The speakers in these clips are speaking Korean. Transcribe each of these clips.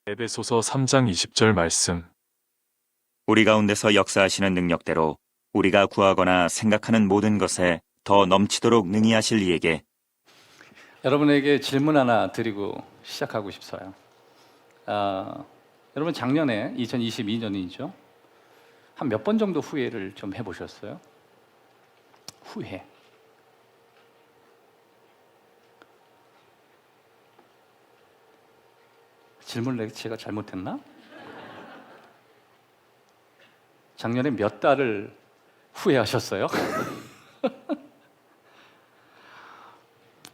에베소서 3장 20절 말씀. 우리 가운데서 역사하시는 능력대로 우리가 구하거나 생각하는 모든 것에 더 넘치도록 능히 하실 이에게 여러분에게 질문 하나 드리고 시작하고 싶어요. 여러분 작년에 2022년이죠. 한 몇 번 정도 후회를 좀 해보셨어요? 후회. 질문을 제가 잘못했나? 작년에 몇 달을 후회하셨어요?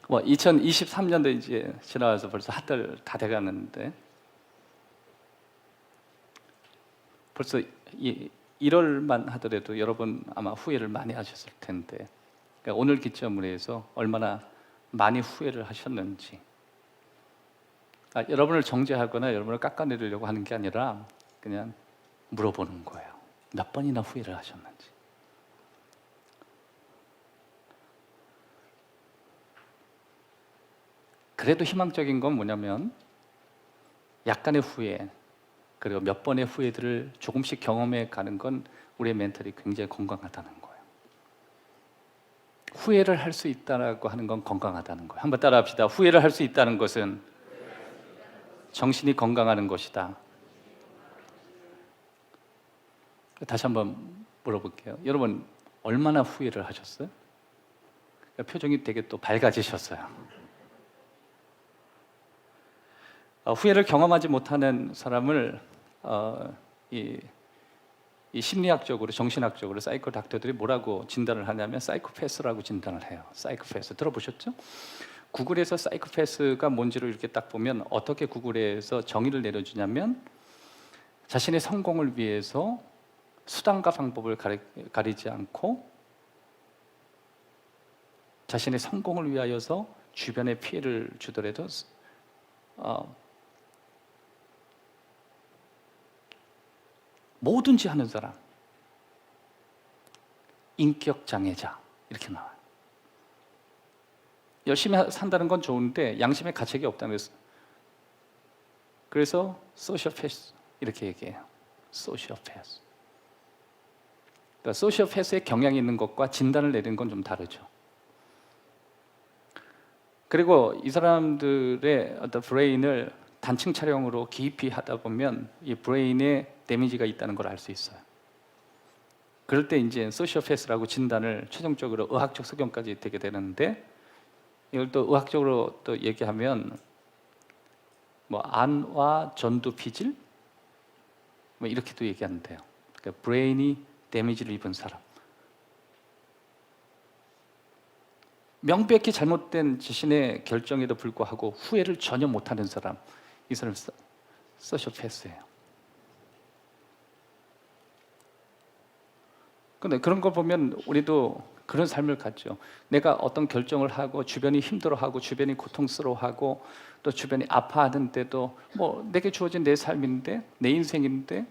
2023년도 이제 지나와서 벌써 한 달 다 돼가는데 벌써 1월만 하더라도 여러분 아마 후회를 많이 하셨을 텐데, 그러니까 오늘 기점으로 해서 얼마나 많이 후회를 하셨는지, 여러분을 정죄하거나 여러분을 깎아내리려고 하는 게 아니라 그냥 물어보는 거예요. 몇 번이나 후회를 하셨는지. 그래도 희망적인 건 뭐냐면 약간의 후회, 그리고 몇 번의 후회들을 조금씩 경험해 가는 건 우리의 멘탈이 굉장히 건강하다는 거예요. 후회를 할 수 있다고 하는 건 건강하다는 거예요. 한번 따라 합시다. 후회를 할 수 있다는 것은 정신이 건강하는 것이다. 다시 한번 물어볼게요. 여러분 얼마나 후회를 하셨어요? 표정이 되게 또 밝아지셨어요. 후회를 경험하지 못하는 사람을 이 심리학적으로, 정신학적으로 사이코 닥터들이 뭐라고 진단을 하냐면 사이코패스라고 진단을 해요. 사이코패스 들어보셨죠? 구글에서 사이코패스가 뭔지를 이렇게 딱 보면 어떻게 구글에서 정의를 내려주냐면 자신의 성공을 위해서 수단과 방법을 가리지 않고 자신의 성공을 위하여서 주변에 피해를 주더라도 뭐든지 하는 사람, 인격 장애자, 이렇게 나와요. 열심히 산다는 건 좋은데 양심의 가책이 없다는 거예요. 그래서 소시오패스 이렇게 얘기해요. 소시오패스. 그러니까 소시오패스의 경향이 있는 것과 진단을 내리는 건 좀 다르죠. 그리고 이 사람들의 어떤 브레인을 단층 촬영으로 깊이 하다 보면 이 브레인에 데미지가 있다는 걸 알 수 있어요. 그럴 때 이제 소시오패스라고 진단을 최종적으로 의학적 소견까지 되게 되는데, 이걸 또 의학적으로 또 얘기하면 뭐 안와 전두 피질 뭐 이렇게도 얘기하는데요. 그러니까 브레인이 데미지를 입은 사람, 명백히 잘못된 자신의 결정에도 불구하고 후회를 전혀 못하는 사람, 이 사람 소시오패스예요. 근데 그런 걸 보면 우리도 그런 삶을 갖죠. 내가 어떤 결정을 하고 주변이 힘들어하고 주변이 고통스러워하고 또 주변이 아파하는데도 뭐 내게 주어진 내 삶인데, 내 인생인데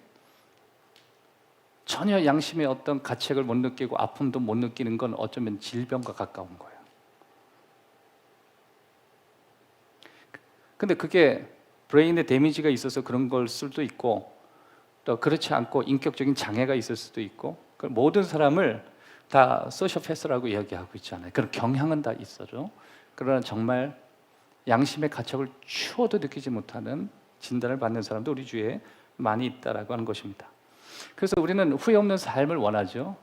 전혀 양심의 어떤 가책을 못 느끼고 아픔도 못 느끼는 건 어쩌면 질병과 가까운 거예요. 근데 그게 브레인에 데미지가 있어서 그런 걸 수도 있고, 또 그렇지 않고 인격적인 장애가 있을 수도 있고, 모든 사람을 다 소시오패스라고 이야기하고 있잖아요. 그런 경향은 다 있어죠. 그러나 정말 양심의 가책을 추워도 느끼지 못하는 진단을 받는 사람도 우리 주위에 많이 있다라고 하는 것입니다. 그래서 우리는 후회 없는 삶을 원하죠.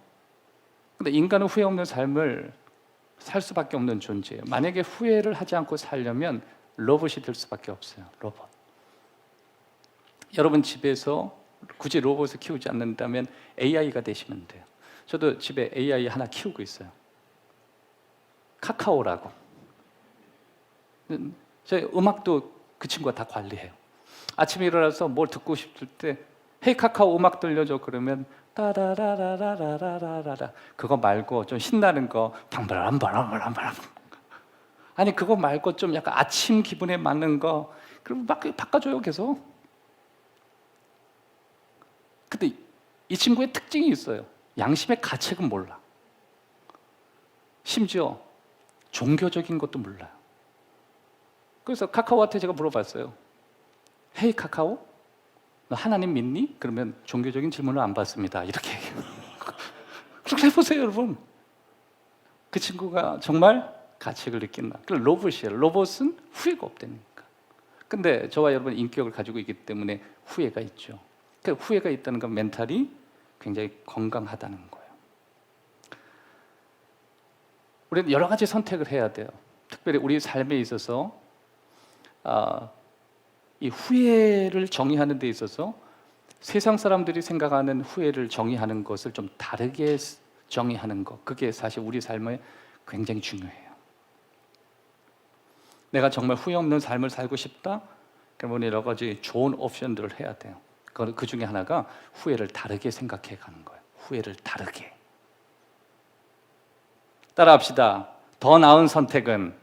근데 인간은 후회 없는 삶을 살 수밖에 없는 존재예요. 만약에 후회를 하지 않고 살려면 로봇이 될 수밖에 없어요. 로봇. 여러분 집에서 굳이 로봇을 키우지 않는다면 AI가 되시면 돼요. 저도 집에 AI 하나 키우고 있어요. 카카오라고. 저희 음악도 그 친구가 다 관리해요. 아침에 일어나서 뭘 듣고 싶을 때 헤이 카카오 음악 들려줘 그러면 따라라라라라라라, 그거 말고 좀 신나는 거 방바람바람바람바람, 아니 그거 말고 좀 약간 아침 기분에 맞는 거, 그럼 막 바꿔줘요 계속. 근데 이 친구의 특징이 있어요. 양심의 가책은 몰라. 심지어 종교적인 것도 몰라요. 그래서 카카오한테 제가 물어봤어요. 헤이 카카오, 너 하나님 믿니? 그러면 종교적인 질문을 안 받습니다. 이렇게 얘기해요. 그렇게 해보세요, 여러분. 그 친구가 정말 가책을 느낀다. 그 로봇이에요. 로봇은 후회가 없다니까. 근데 저와 여러분 인격을 가지고 있기 때문에 후회가 있죠. 그 후회가 있다는 건 멘탈이 굉장히 건강하다는 거예요. 우리는 여러 가지 선택을 해야 돼요. 특별히 우리 삶에 있어서 이 후회를 정의하는 데 있어서 세상 사람들이 생각하는 후회를 정의하는 것을 좀 다르게 정의하는 것, 그게 사실 우리 삶에 굉장히 중요해요. 내가 정말 후회 없는 삶을 살고 싶다? 그러면 여러 가지 좋은 옵션들을 해야 돼요. 그 중에 하나가 후회를 다르게 생각해 가는 거예요. 후회를 다르게. 따라합시다. 더 나은 선택은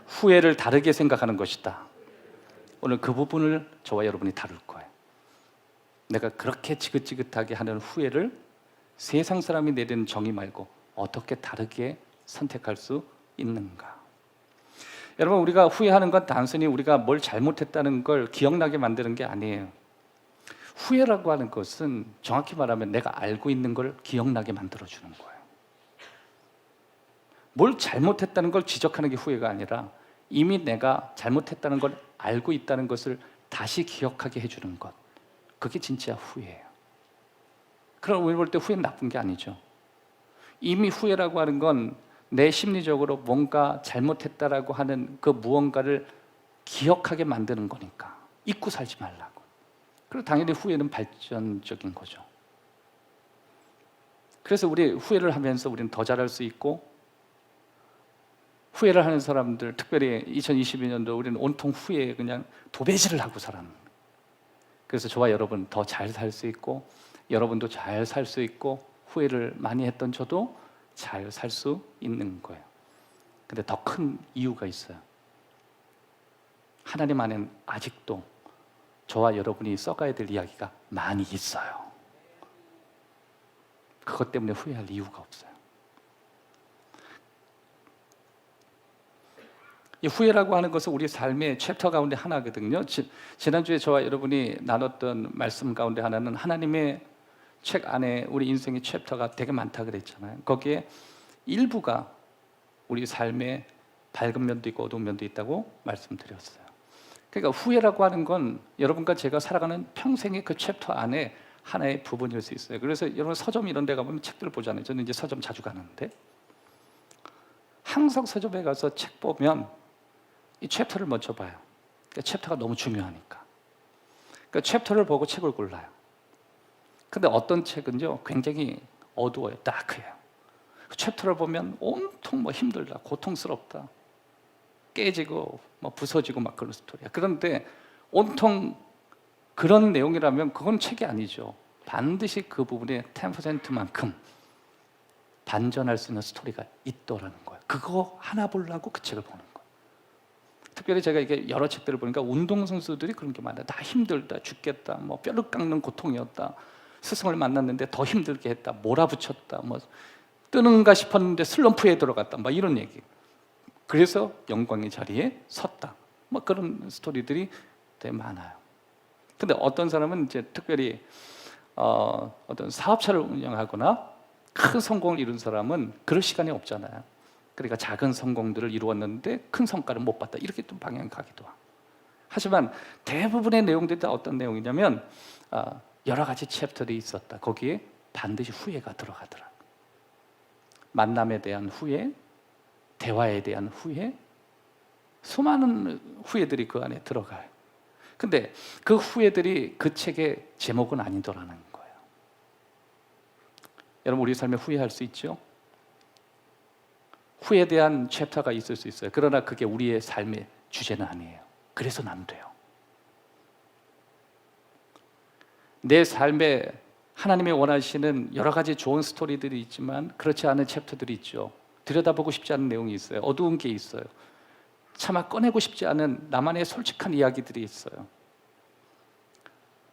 후회를 다르게 생각하는 것이다. 오늘 그 부분을 저와 여러분이 다룰 거예요. 내가 그렇게 지긋지긋하게 하는 후회를 세상 사람이 내리는 정의 말고 어떻게 다르게 선택할 수 있는가? 여러분, 우리가 후회하는 건 단순히 우리가 뭘 잘못했다는 걸 기억나게 만드는 게 아니에요. 후회라고 하는 것은 정확히 말하면 내가 알고 있는 걸 기억나게 만들어주는 거예요. 뭘 잘못했다는 걸 지적하는 게 후회가 아니라 이미 내가 잘못했다는 걸 알고 있다는 것을 다시 기억하게 해주는 것, 그게 진짜 후회예요. 그럼 우리 볼 때 후회는 나쁜 게 아니죠. 이미 후회라고 하는 건 내 심리적으로 뭔가 잘못했다라고 하는 그 무언가를 기억하게 만드는 거니까 잊고 살지 말라고. 그리고 당연히 후회는 발전적인 거죠. 그래서 우리 후회를 하면서 우리는 더 잘할 수 있고, 후회를 하는 사람들, 특별히 2022년도 우리는 온통 후회에 그냥 도배질을 하고 살았는 거예요. 그래서 저와 여러분 더 잘 살 수 있고, 여러분도 잘 살 수 있고, 후회를 많이 했던 저도 잘 살 수 있는 거예요. 근데 더 큰 이유가 있어요. 하나님 안에는 아직도 저와 여러분이 써가야 될 이야기가 많이 있어요. 그것 때문에 후회할 이유가 없어요. 이 후회라고 하는 것은 우리 삶의 챕터 가운데 하나거든요. 지난주에 저와 여러분이 나눴던 말씀 가운데 하나는 하나님의 책 안에 우리 인생의 챕터가 되게 많다 그랬잖아요. 거기에 일부가 우리 삶의 밝은 면도 있고 어두운 면도 있다고 말씀드렸어요. 그러니까 후회라고 하는 건 여러분과 제가 살아가는 평생의 그 챕터 안에 하나의 부분일 수 있어요. 그래서 여러분 서점 이런 데 가보면 책들을 보잖아요. 저는 이제 서점 자주 가는데 항상 서점에 가서 책 보면 이 챕터를 먼저 봐요. 그러니까 챕터가 너무 중요하니까. 그러니까 챕터를 보고 책을 골라요. 근데 어떤 책은요 굉장히 어두워요. 다크해요. 그 챕터를 보면 온통 뭐 힘들다, 고통스럽다, 깨지고 뭐 부서지고 막 그런 스토리야. 그런데 온통 그런 내용이라면 그건 책이 아니죠. 반드시 그 부분에 10%만큼 반전할 수 있는 스토리가 있더라는 거예요. 그거 하나 보려고 그 책을 보는 거예요. 특별히 제가 이게 여러 책들을 보니까 운동선수들이 그런 게 많아요. 다 힘들다, 죽겠다, 뭐 뼈를 깎는 고통이었다, 스승을 만났는데 더 힘들게 했다, 몰아붙였다, 뭐 뜨는가 싶었는데 슬럼프에 들어갔다, 막 이런 얘기. 그래서 영광의 자리에 섰다, 뭐 그런 스토리들이 되게 많아요. 근데 어떤 사람은 이제 특별히 어떤 사업차를 운영하거나 큰 성공을 이룬 사람은 그럴 시간이 없잖아요. 그러니까 작은 성공들을 이루었는데 큰 성과를 못 봤다, 이렇게 좀 방향이 가기도 하고. 하지만 대부분의 내용들이 다 어떤 내용이냐면 여러 가지 챕터들이 있었다. 거기에 반드시 후회가 들어가더라. 만남에 대한 후회, 대화에 대한 후회, 수많은 후회들이 그 안에 들어가요. 근데 그 후회들이 그 책의 제목은 아니더라는 거예요. 여러분, 우리 삶에 후회할 수 있죠? 후회에 대한 챕터가 있을 수 있어요. 그러나 그게 우리의 삶의 주제는 아니에요. 그래서는 안 돼요. 내 삶에 하나님이 원하시는 여러 가지 좋은 스토리들이 있지만 그렇지 않은 챕터들이 있죠. 들여다보고 싶지 않은 내용이 있어요. 어두운 게 있어요. 차마 꺼내고 싶지 않은 나만의 솔직한 이야기들이 있어요.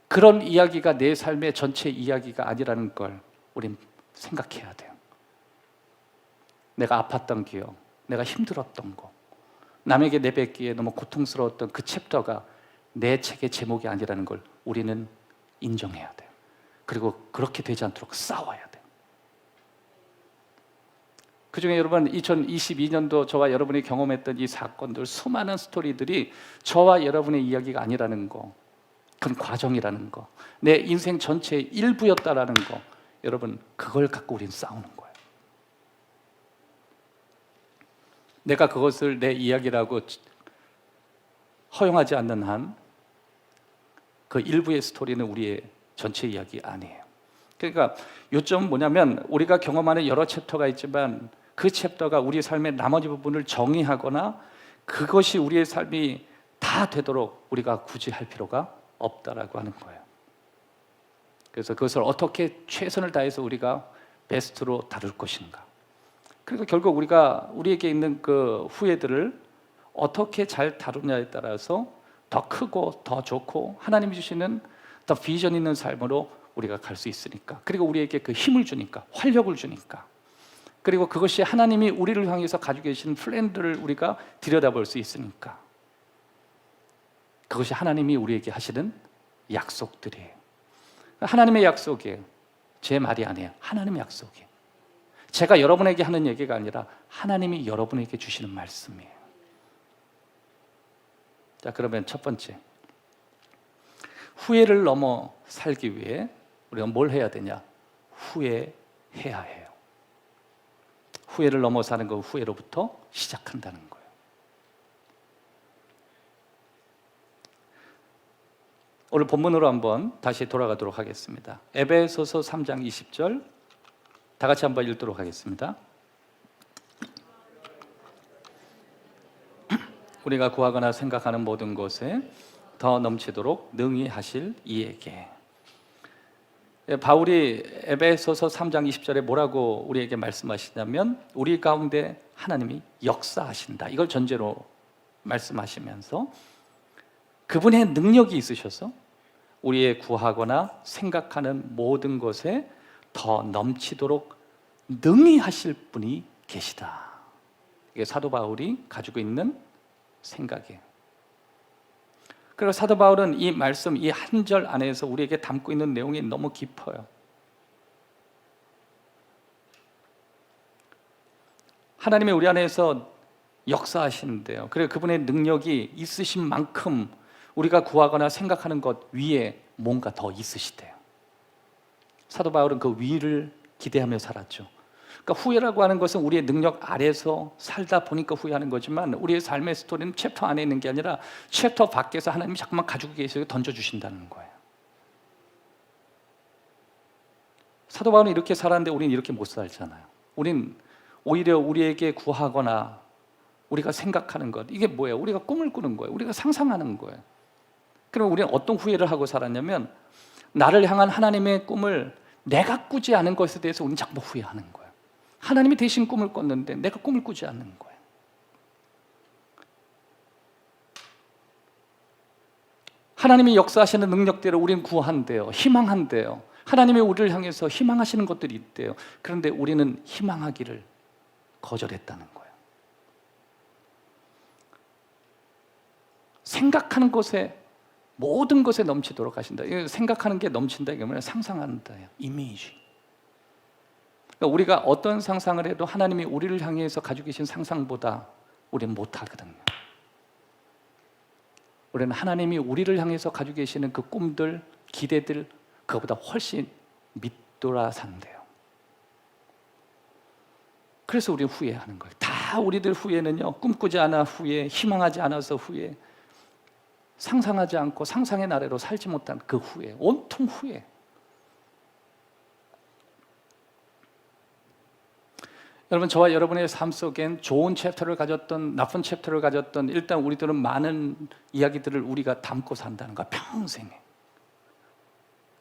그런 이야기가 내 삶의 전체 이야기가 아니라는 걸 우린 생각해야 돼요. 내가 아팠던 기억, 내가 힘들었던 거, 남에게 내뱉기에 너무 고통스러웠던 그 챕터가 내 책의 제목이 아니라는 걸 우리는 인정해야 돼요. 그리고 그렇게 되지 않도록 싸워야 돼요. 그중에 여러분 2022년도 저와 여러분이 경험했던 이 사건들, 수많은 스토리들이 저와 여러분의 이야기가 아니라는 거, 그건 과정이라는 거, 내 인생 전체의 일부였다라는 거, 여러분 그걸 갖고 우리는 싸우는 거예요. 내가 그것을 내 이야기라고 허용하지 않는 한 그 일부의 스토리는 우리의 전체 이야기 아니에요. 그러니까 요점은 뭐냐면 우리가 경험하는 여러 챕터가 있지만 그 챕터가 우리 삶의 나머지 부분을 정의하거나 그것이 우리의 삶이 다 되도록 우리가 굳이 할 필요가 없다라고 하는 거예요. 그래서 그것을 어떻게 최선을 다해서 우리가 베스트로 다룰 것인가. 그리고 결국 우리에게 있는 그 후회들을 어떻게 잘 다루냐에 따라서 더 크고 더 좋고 하나님이 주시는 더 비전 있는 삶으로 우리가 갈 수 있으니까. 그리고 우리에게 그 힘을 주니까, 활력을 주니까. 그리고 그것이 하나님이 우리를 향해서 가지고 계신 플랜들을 우리가 들여다볼 수 있으니까. 그것이 하나님이 우리에게 하시는 약속들이에요. 하나님의 약속이에요. 제 말이 아니에요. 하나님의 약속이에요. 제가 여러분에게 하는 얘기가 아니라 하나님이 여러분에게 주시는 말씀이에요. 자, 그러면 첫 번째, 후회를 넘어 살기 위해 우리가 뭘 해야 되냐? 후회해야 해요. 후회를 넘어 사는 건 후회로부터 시작한다는 거예요. 오늘 본문으로 한번 다시 돌아가도록 하겠습니다. 에베소서 3장 20절 다 같이 한번 읽도록 하겠습니다. 우리가 구하거나 생각하는 모든 것에 더 넘치도록 능히 하실 이에게. 바울이 에베소서 3장 20절에 뭐라고 우리에게 말씀하시냐면 우리 가운데 하나님이 역사하신다. 이걸 전제로 말씀하시면서 그분의 능력이 있으셔서 우리의 구하거나 생각하는 모든 것에 더 넘치도록 능히 하실 분이 계시다. 이게 사도 바울이 가지고 있는 생각이에요. 그리고 사도 바울은 이 말씀, 이 한 절 안에서 우리에게 담고 있는 내용이 너무 깊어요. 하나님이 우리 안에서 역사하시는데요. 그리고 그분의 능력이 있으신 만큼 우리가 구하거나 생각하는 것 위에 뭔가 더 있으시대요. 사도 바울은 그 위를 기대하며 살았죠. 그러니까 후회라고 하는 것은 우리의 능력 아래서 살다 보니까 후회하는 거지만 우리의 삶의 스토리는 챕터 안에 있는 게 아니라 챕터 밖에서 하나님이 자꾸만 가지고 계시고 던져주신다는 거예요. 사도 바울은 이렇게 살았는데 우리는 이렇게 못 살잖아요. 우린 오히려 우리에게 구하거나 우리가 생각하는 것, 이게 뭐예요? 우리가 꿈을 꾸는 거예요. 우리가 상상하는 거예요. 그럼 우리는 어떤 후회를 하고 살았냐면 나를 향한 하나님의 꿈을 내가 꾸지 않은 것에 대해서 우리는 자꾸 후회하는 거예요. 하나님이 대신 꿈을 꿨는데 내가 꿈을 꾸지 않는 거예요. 하나님이 역사하시는 능력대로 우리는 구한대요. 희망한대요. 하나님이 우리를 향해서 희망하시는 것들이 있대요. 그런데 우리는 희망하기를 거절했다는 거예요. 생각하는 것에 모든 것에 넘치도록 하신다. 생각하는 게 넘친다. 이게 뭐냐? 상상한다. 이미지. 그러니까 우리가 어떤 상상을 해도 하나님이 우리를 향해서 가지고 계신 상상보다 우리는 못하거든요. 우리는 하나님이 우리를 향해서 가지고 계시는 그 꿈들, 기대들 그거보다 훨씬 밑돌아 산대요. 그래서 우리는 후회하는 거예요. 다 우리들 후회는요, 꿈꾸지 않아 후회, 희망하지 않아서 후회, 상상하지 않고 상상의 나래로 살지 못한 그 후회, 온통 후회. 여러분, 저와 여러분의 삶 속엔 좋은 챕터를 가졌던 나쁜 챕터를 가졌던 일단 우리들은 많은 이야기들을 우리가 담고 산다는 거야. 평생에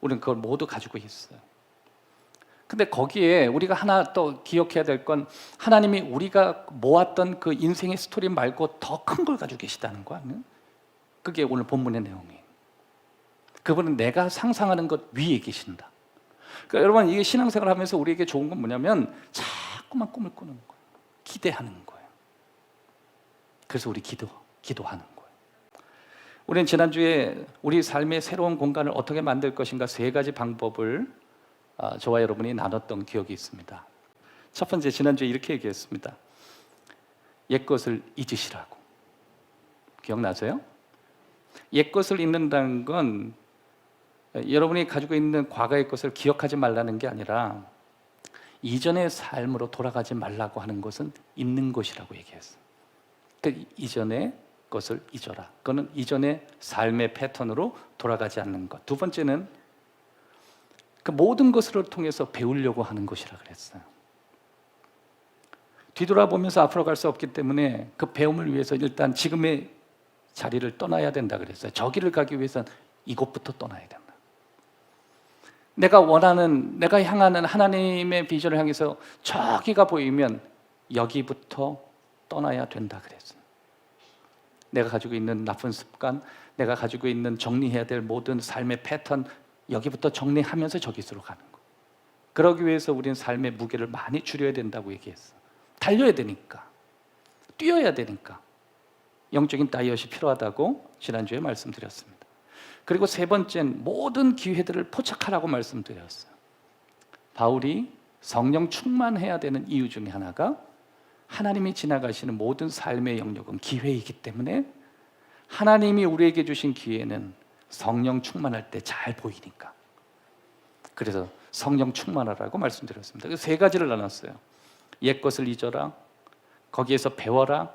우리는 그걸 모두 가지고 있어요. 근데 거기에 우리가 하나 또 기억해야 될 건 하나님이 우리가 모았던 그 인생의 스토리 말고 더 큰 걸 가지고 계시다는 거야. 그게 오늘 본문의 내용이에요. 그분은 내가 상상하는 것 위에 계신다. 그러니까 여러분, 이게 신앙생활 하면서 우리에게 좋은 건 뭐냐면 자꾸만 꿈을 꾸는 거예요. 기대하는 거예요. 그래서 우리 기도하는 거예요. 우리는 지난주에 우리 삶의 새로운 공간을 어떻게 만들 것인가 세 가지 방법을 저와 여러분이 나눴던 기억이 있습니다. 첫 번째, 지난주에 이렇게 얘기했습니다. 옛것을 잊으시라고. 기억나세요? 옛것을 잊는다는 건 여러분이 가지고 있는 과거의 것을 기억하지 말라는 게 아니라 이전의 삶으로 돌아가지 말라고 하는 것은 잊는 것이라고 얘기했어요. 그 이전의 것을 잊어라. 그거는 이전의 삶의 패턴으로 돌아가지 않는 것. 두 번째는 그 모든 것을 통해서 배우려고 하는 것이라 그랬어요. 뒤돌아보면서 앞으로 갈 수 없기 때문에 그 배움을 위해서 일단 지금의 자리를 떠나야 된다 그랬어요. 저기를 가기 위해서는 이곳부터 떠나야 된다. 내가 원하는, 내가 향하는 하나님의 비전을 향해서 저기가 보이면 여기부터 떠나야 된다 그랬어요. 내가 가지고 있는 나쁜 습관, 내가 가지고 있는 정리해야 될 모든 삶의 패턴, 여기부터 정리하면서 저기로 가는 거. 그러기 위해서 우리는 삶의 무게를 많이 줄여야 된다고 얘기했어. 달려야 되니까, 뛰어야 되니까 영적인 다이어트가 필요하다고 지난주에 말씀드렸습니다. 그리고 세 번째는 모든 기회들을 포착하라고 말씀드렸어요. 바울이 성령 충만해야 되는 이유 중에 하나가 하나님이 지나가시는 모든 삶의 영역은 기회이기 때문에 하나님이 우리에게 주신 기회는 성령 충만할 때 잘 보이니까. 그래서 성령 충만하라고 말씀드렸습니다. 그래서 세 가지를 나눴어요. 옛것을 잊어라, 거기에서 배워라,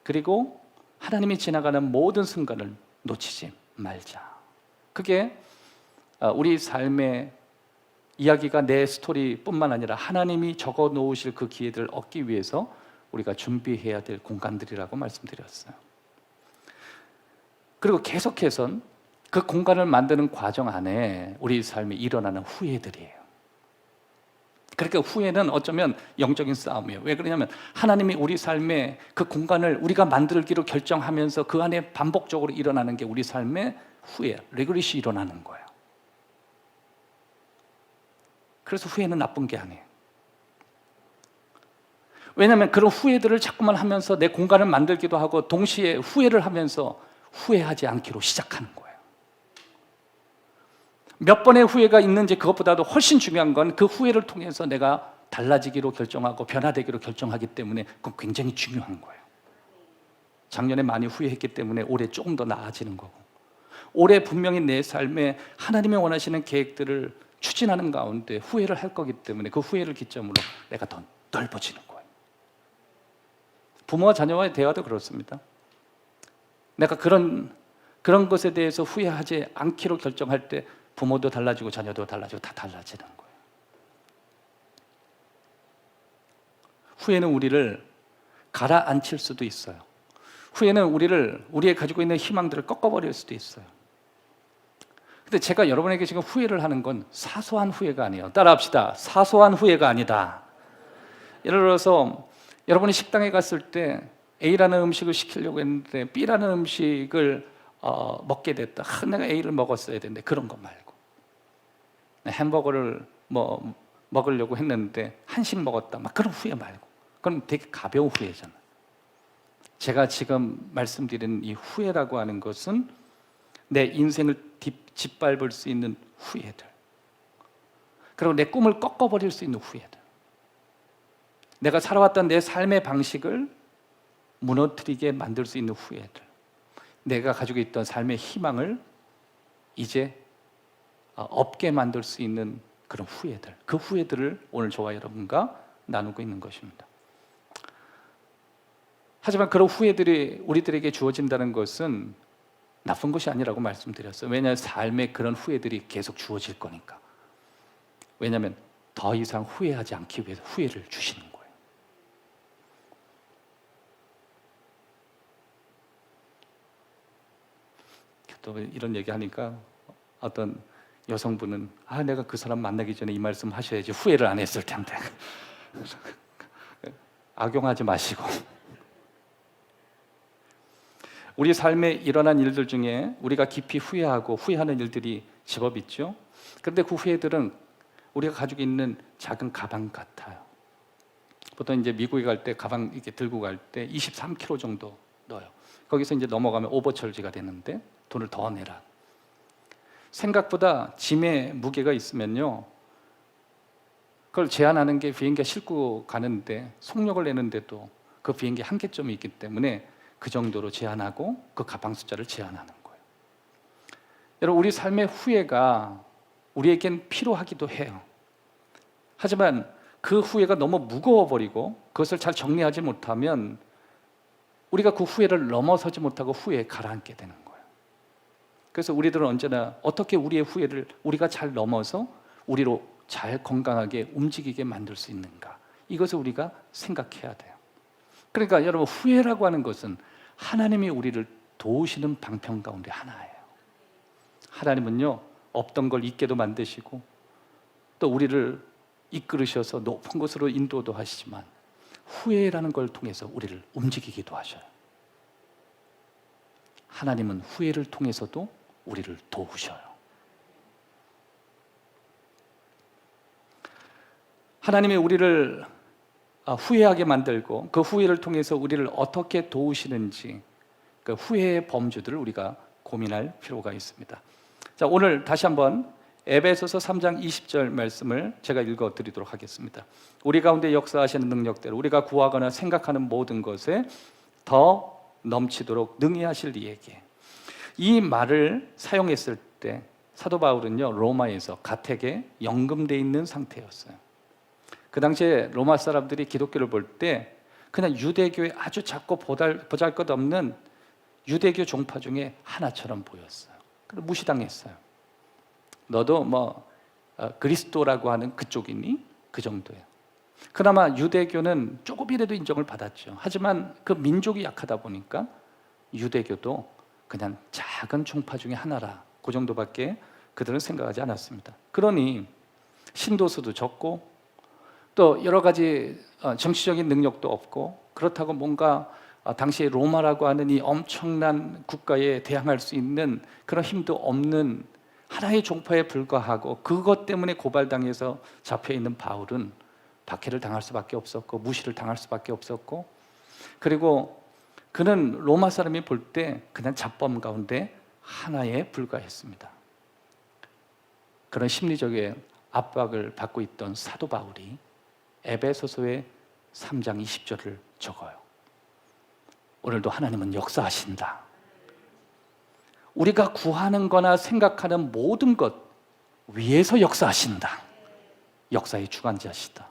그리고 하나님이 지나가는 모든 순간을 놓치지 말자. 그게 우리 삶의 이야기가 내 스토리뿐만 아니라 하나님이 적어 놓으실 그 기회들을 얻기 위해서 우리가 준비해야 될 공간들이라고 말씀드렸어요. 그리고 계속해서 그 공간을 만드는 과정 안에 우리 삶에 일어나는 후회들이에요. 그러니까 후회는 어쩌면 영적인 싸움이에요. 왜 그러냐면 하나님이 우리 삶에 그 공간을 우리가 만들기로 결정하면서 그 안에 반복적으로 일어나는 게 우리 삶의 후회, 레그레시 일어나는 거예요. 그래서 후회는 나쁜 게 아니에요. 왜냐하면 그런 후회들을 자꾸만 하면서 내 공간을 만들기도 하고 동시에 후회를 하면서 후회하지 않기로 시작하는 거예요. 몇 번의 후회가 있는지 그것보다도 훨씬 중요한 건 그 후회를 통해서 내가 달라지기로 결정하고 변화되기로 결정하기 때문에 그건 굉장히 중요한 거예요. 작년에 많이 후회했기 때문에 올해 조금 더 나아지는 거고, 올해 분명히 내 삶에 하나님이 원하시는 계획들을 추진하는 가운데 후회를 할 거기 때문에 그 후회를 기점으로 내가 더 넓어지는 거예요. 부모와 자녀와의 대화도 그렇습니다. 내가 그런 것에 대해서 후회하지 않기로 결정할 때 부모도 달라지고 자녀도 달라지고 다 달라지는 거예요. 후회는 우리를 가라앉힐 수도 있어요. 후회는 우리의 가지고 있는 희망들을 꺾어버릴 수도 있어요. 근데 제가 여러분에게 지금 후회를 하는 건 사소한 후회가 아니에요. 따라합시다. 사소한 후회가 아니다. 예를 들어서 여러분이 식당에 갔을 때 A라는 음식을 시키려고 했는데 B라는 음식을 먹게 됐다. 내가 A를 먹었어야 되는데 그런 거 말고, 햄버거를 먹으려고 했는데 한식 먹었다. 막 그런 후회 말고, 그건 되게 가벼운 후회잖아요. 제가 지금 말씀드리는 이 후회라고 하는 것은 내 인생을 짓밟을 수 있는 후회들, 그리고 내 꿈을 꺾어버릴 수 있는 후회들, 내가 살아왔던 내 삶의 방식을 무너뜨리게 만들 수 있는 후회들, 내가 가지고 있던 삶의 희망을 이제 없게 만들 수 있는 그런 후회들, 그 후회들을 오늘 저와 여러분과 나누고 있는 것입니다. 하지만 그런 후회들이 우리들에게 주어진다는 것은 나쁜 것이 아니라고 말씀드렸어요. 왜냐하면 삶에 그런 후회들이 계속 주어질 거니까. 왜냐하면 더 이상 후회하지 않기 위해서 후회를 주시는 거예요. 또 이런 얘기하니까 어떤 여성분은 내가 그 사람 만나기 전에 이 말씀 하셔야지 후회를 안 했을 텐데. 악용하지 마시고, 우리 삶에 일어난 일들 중에 우리가 깊이 후회하고 후회하는 일들이 제법 있죠. 그런데 그 후회들은 우리가 가지고 있는 작은 가방 같아요. 보통 이제 미국에 갈 때 가방 이렇게 들고 갈 때 23kg 정도 넣어요. 거기서 이제 넘어가면 오버철지가 되는데 돈을 더 내라. 생각보다 짐의 무게가 있으면요, 그걸 제한하는 게 비행기가 싣고 가는데 속력을 내는데도 그 비행기 한계점이 있기 때문에 그 정도로 제한하고 그 가방 숫자를 제한하는 거예요. 여러분, 우리 삶의 후회가 우리에겐 필요하기도 해요. 하지만 그 후회가 너무 무거워버리고 그것을 잘 정리하지 못하면 우리가 그 후회를 넘어서지 못하고 후회에 가라앉게 되는 거예요. 그래서 우리들은 언제나 어떻게 우리의 후회를 우리가 잘 넘어서 우리로 잘 건강하게 움직이게 만들 수 있는가, 이것을 우리가 생각해야 돼요. 그러니까 여러분, 후회라고 하는 것은 하나님이 우리를 도우시는 방편 가운데 하나예요. 하나님은요, 없던 걸 있게도 만드시고 또 우리를 이끌으셔서 높은 곳으로 인도도 하시지만 후회라는 걸 통해서 우리를 움직이기도 하셔요. 하나님은 후회를 통해서도 우리를 도우셔요. 하나님이 우리를 후회하게 만들고 그 후회를 통해서 우리를 어떻게 도우시는지, 그 후회의 범주들을 우리가 고민할 필요가 있습니다. 자, 오늘 다시 한번 에베소서 3장 20절 말씀을 제가 읽어드리도록 하겠습니다. 우리 가운데 역사하시는 능력대로 우리가 구하거나 생각하는 모든 것에 더 넘치도록 능히 하실 이에게. 이 말을 사용했을 때 사도 바울은요, 로마에서 가택에 연금돼 있는 상태였어요. 그 당시에 로마 사람들이 기독교를 볼 때 그냥 유대교의 아주 작고 보잘것없는 유대교 종파 중에 하나처럼 보였어요. 그래서 무시당했어요. 너도 그리스도라고 하는 그쪽이니? 그 정도예요. 그나마 유대교는 조금이라도 인정을 받았죠. 하지만 그 민족이 약하다 보니까 유대교도 그냥 작은 종파 중에 하나라, 그 정도밖에 그들은 생각하지 않았습니다. 그러니 신도수도 적고 또 여러 가지 정치적인 능력도 없고, 그렇다고 뭔가 당시에 로마라고 하는 이 엄청난 국가에 대항할 수 있는 그런 힘도 없는 하나의 종파에 불과하고, 그것 때문에 고발당해서 잡혀있는 바울은 박해를 당할 수밖에 없었고 무시를 당할 수밖에 없었고, 그리고 그는 로마 사람이 볼 때 그냥 잡범 가운데 하나에 불과했습니다. 그런 심리적인 압박을 받고 있던 사도 바울이 에베소서의 3장 20절을 적어요. 오늘도 하나님은 역사하신다. 우리가 구하는 거나 생각하는 모든 것 위에서 역사하신다. 역사의 주관자시다.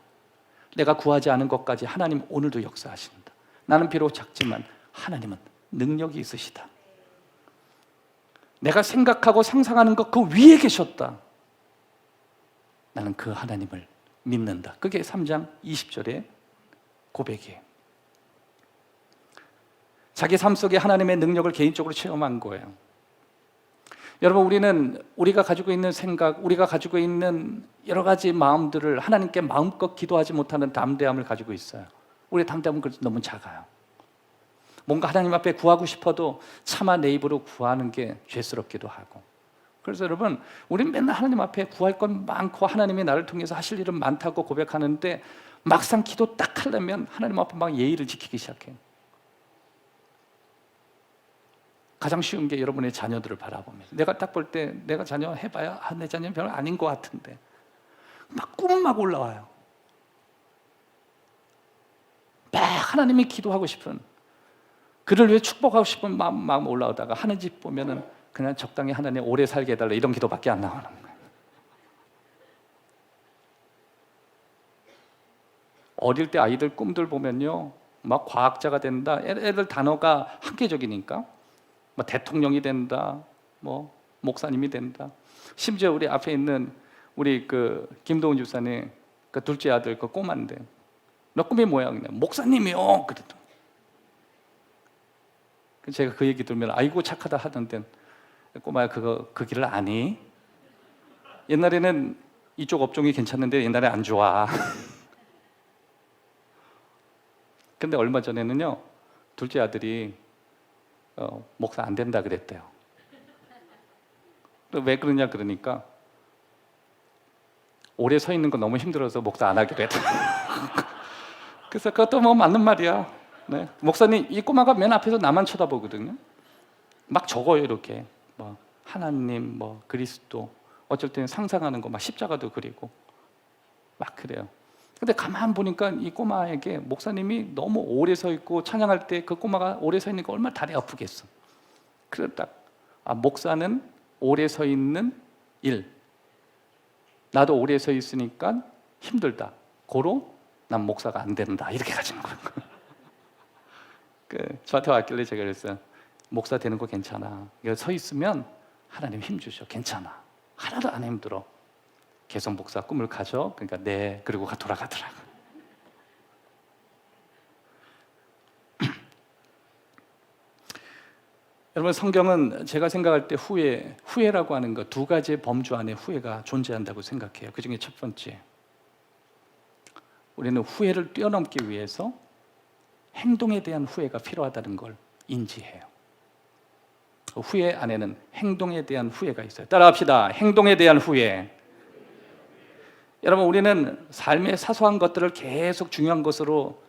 내가 구하지 않은 것까지 하나님 오늘도 역사하신다. 나는 비록 작지만 하나님은 능력이 있으시다. 내가 생각하고 상상하는 것 그 위에 계셨다. 나는 그 하나님을 믿는다. 그게 3장 20절의 고백이에요. 자기 삶 속에 하나님의 능력을 개인적으로 체험한 거예요. 여러분, 우리가 가지고 있는 생각, 우리가 가지고 있는 여러 가지 마음들을 하나님께 마음껏 기도하지 못하는 담대함을 가지고 있어요. 우리의 담대함은 그래서 너무 작아요. 뭔가 하나님 앞에 구하고 싶어도 차마 내 입으로 구하는 게 죄스럽기도 하고. 그래서 여러분, 우리는 맨날 하나님 앞에 구할 건 많고 하나님이 나를 통해서 하실 일은 많다고 고백하는데 막상 기도 딱 하려면 하나님 앞에 막 예의를 지키기 시작해요. 가장 쉬운 게 여러분의 자녀들을 바라보면서, 내가 딱 볼 때 내가 자녀 해봐야 내 자녀는 별로 아닌 것 같은데 막 꿈은 막 올라와요. 막 하나님이 기도하고 싶은, 그를 위해 축복하고 싶은 마음 올라오다가 하는 집 보면은 그냥 적당히 하나님 오래 살게 해달라, 이런 기도밖에 안 나오는 거예요. 어릴 때 아이들 꿈들 보면요, 막 과학자가 된다, 애들 단어가 한계적이니까 뭐 대통령이 된다, 뭐 목사님이 된다. 심지어 우리 앞에 있는 우리 그 김동훈 주사님 그 둘째 아들 그 꼬마인데, 너 꿈이 뭐야? 그냥 목사님이요. 그랬더니 제가 그 얘기 들으면 아이고 착하다 하던데, 꼬마야 그 길을 아니? 옛날에는 이쪽 업종이 괜찮은데 옛날에 안 좋아. 근데 얼마 전에는요, 둘째 아들이 목사 안 된다 그랬대요. 왜 그러냐 그러니까 오래 서 있는 거 너무 힘들어서 목사 안 하기로 했다. 그래서 그것도 뭐 맞는 말이야. 네. 목사님, 이 꼬마가 맨 앞에서 나만 쳐다보거든요. 막 적어요, 이렇게. 뭐 하나님, 뭐 그리스도, 어쩔 때는 상상하는 거 막 십자가도 그리고 막 그래요. 근데 가만 보니까 이 꼬마에게 목사님이 너무 오래 서 있고 찬양할 때 그 꼬마가 오래 서 있는 거 얼마나 다리 아프겠어. 그래서 딱 목사는 오래 서 있는 일, 나도 오래 서 있으니까 힘들다. 고로 난 목사가 안 된다. 이렇게 가지는 거예요. 저한테 왔길래 제가 그랬어요. 목사 되는 거 괜찮아. 서 있으면 하나님 힘 주셔. 괜찮아. 하나도 안 힘들어. 계속 목사 꿈을 가져. 그러니까 네. 그리고 돌아가더라고. 여러분, 성경은 제가 생각할 때 후회라고 하는 것, 두 가지의 범주 안에 후회가 존재한다고 생각해요. 그 중에 첫 번째, 우리는 후회를 뛰어넘기 위해서 행동에 대한 후회가 필요하다는 걸 인지해요. 후회 안에는 행동에 대한 후회가 있어요. 따라합시다. 행동에 대한 후회. 여러분, 우리는 삶의 사소한 것들을 계속 중요한 것으로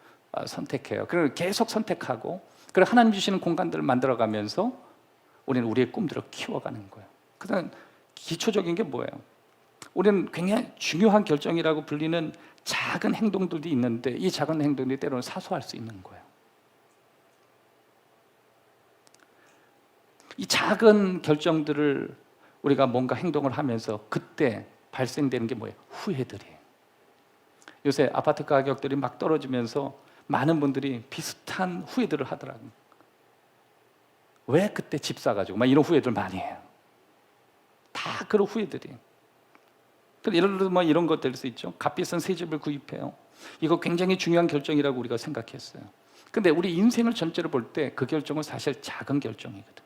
선택해요. 그리고 계속 선택하고, 그리고 하나님 주시는 공간들을 만들어가면서 우리는 우리의 꿈들을 키워가는 거예요. 그다음 기초적인 게 뭐예요? 우리는 굉장히 중요한 결정이라고 불리는 작은 행동들이 있는데, 이 작은 행동들이 때로는 사소할 수 있는 거예요. 이 작은 결정들을 우리가 뭔가 행동을 하면서 그때 발생되는 게 뭐예요? 후회들이에요. 요새 아파트 가격들이 막 떨어지면서 많은 분들이 비슷한 후회들을 하더라고요. 왜 그때 집 사가지고 막 이런 후회들 많이 해요. 다 그런 후회들이에요. 예를 들어 뭐 이런 것 될 수 있죠. 값비싼 새 집을 구입해요. 이거 굉장히 중요한 결정이라고 우리가 생각했어요. 근데 우리 인생을 전체로 볼 때 그 결정은 사실 작은 결정이거든.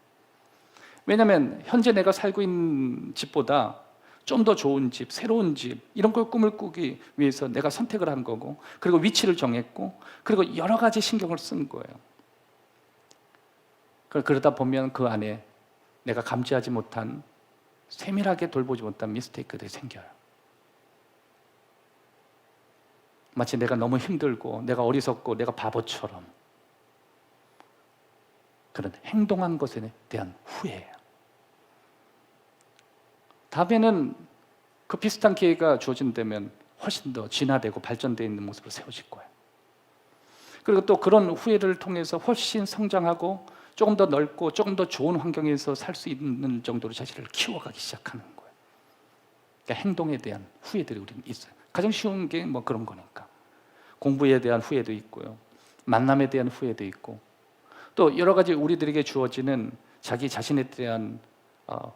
왜냐하면 현재 내가 살고 있는 집보다 좀 더 좋은 집, 새로운 집, 이런 걸 꿈을 꾸기 위해서 내가 선택을 한 거고, 그리고 위치를 정했고, 그리고 여러 가지 신경을 쓴 거예요. 그러다 보면 그 안에 내가 감지하지 못한, 세밀하게 돌보지 못한 미스테이크들이 생겨요. 마치 내가 너무 힘들고 내가 어리석고 내가 바보처럼 그런 행동한 것에 대한 후회예요. 다음에는 그 비슷한 기회가 주어진다면 훨씬 더 진화되고 발전되어 있는 모습으로 세워질 거예요. 그리고 또 그런 후회를 통해서 훨씬 성장하고 조금 더 넓고 조금 더 좋은 환경에서 살 수 있는 정도로 자신을 키워가기 시작하는 거예요. 그러니까 행동에 대한 후회들이 우리는 있어요. 가장 쉬운 게 뭐 그런 거니까. 공부에 대한 후회도 있고요. 만남에 대한 후회도 있고, 또 여러 가지 우리들에게 주어지는 자기 자신에 대한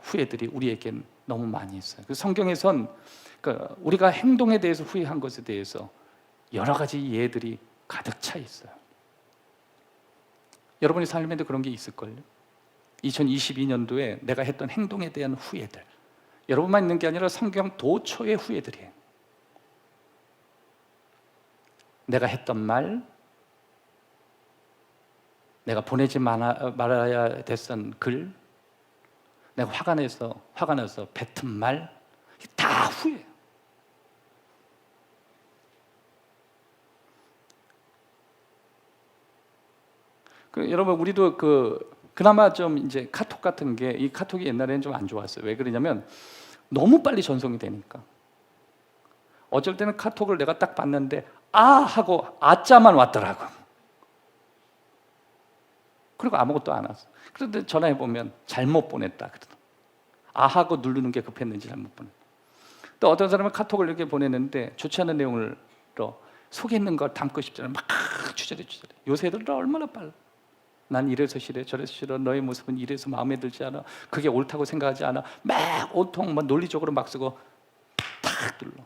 후회들이 우리에겐 너무 많이 있어요. 그래서 성경에선 우리가 행동에 대해서 후회한 것에 대해서 여러 가지 예들이 가득 차 있어요. 여러분의 삶에도 그런 게 있을걸요. 2022년도에 내가 했던 행동에 대한 후회들, 여러분만 있는 게 아니라 성경 도처의 후회들이에요. 내가 했던 말, 내가 보내지 말아야 됐던 글, 내가 화가 나서 뱉은 말, 다 후회예요. 여러분, 우리도 그나마 좀 이제 카톡 같은 게, 이 카톡이 옛날에는 좀 안 좋았어요. 왜 그러냐면 너무 빨리 전송이 되니까. 어쩔 때는 카톡을 내가 딱 봤는데 하고 아자만 왔더라고. 그리고 아무것도 안 왔어. 그런데 전화해 보면 잘못 보냈다 그러더라고. 하고 누르는 게 급했는지 잘못 보냈다. 또 어떤 사람은 카톡을 이렇게 보내는데 좋지 않은 내용을 속에 있는 걸 담고 싶잖아요. 막 주저래. 요새 애들 얼마나 빨라. 난 이래서 싫어, 저래서 싫어, 너의 모습은 이래서 마음에 들지 않아, 그게 옳다고 생각하지 않아, 막 온통 막 논리적으로 막 쓰고 탁 눌러.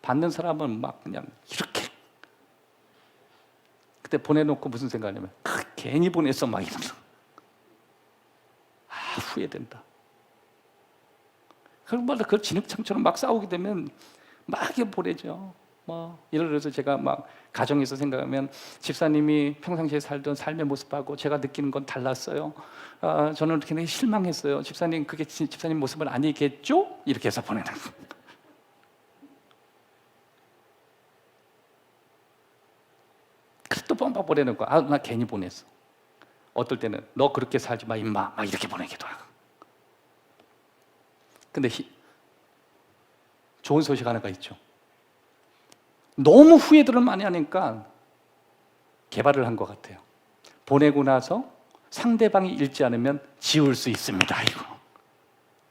받는 사람은 막 그냥 이렇게. 그때 보내놓고 무슨 생각하냐면 괜히 보냈어 막 이러면서 후회된다. 그런마다 그 진흙탕처럼 막 싸우게 되면 막 이렇게 보내죠. 예를 들어서 제가 막 가정에서 생각하면 집사님이 평상시에 살던 삶의 모습하고 제가 느끼는 건 달랐어요. 저는 굉장히 실망했어요. 집사님, 그게 집사님 모습은 아니겠죠? 이렇게 해서 보내는 거예요. 그래서 또 뻥뻥 보내는 거야. 나 괜히 보냈어. 어떨 때는 너 그렇게 살지 마 임마 막 이렇게 보내기도 하고. 근데 좋은 소식 하나가 있죠. 너무 후회들을 많이 하니까 개발을 한 것 같아요. 보내고 나서 상대방이 읽지 않으면 지울 수 있습니다.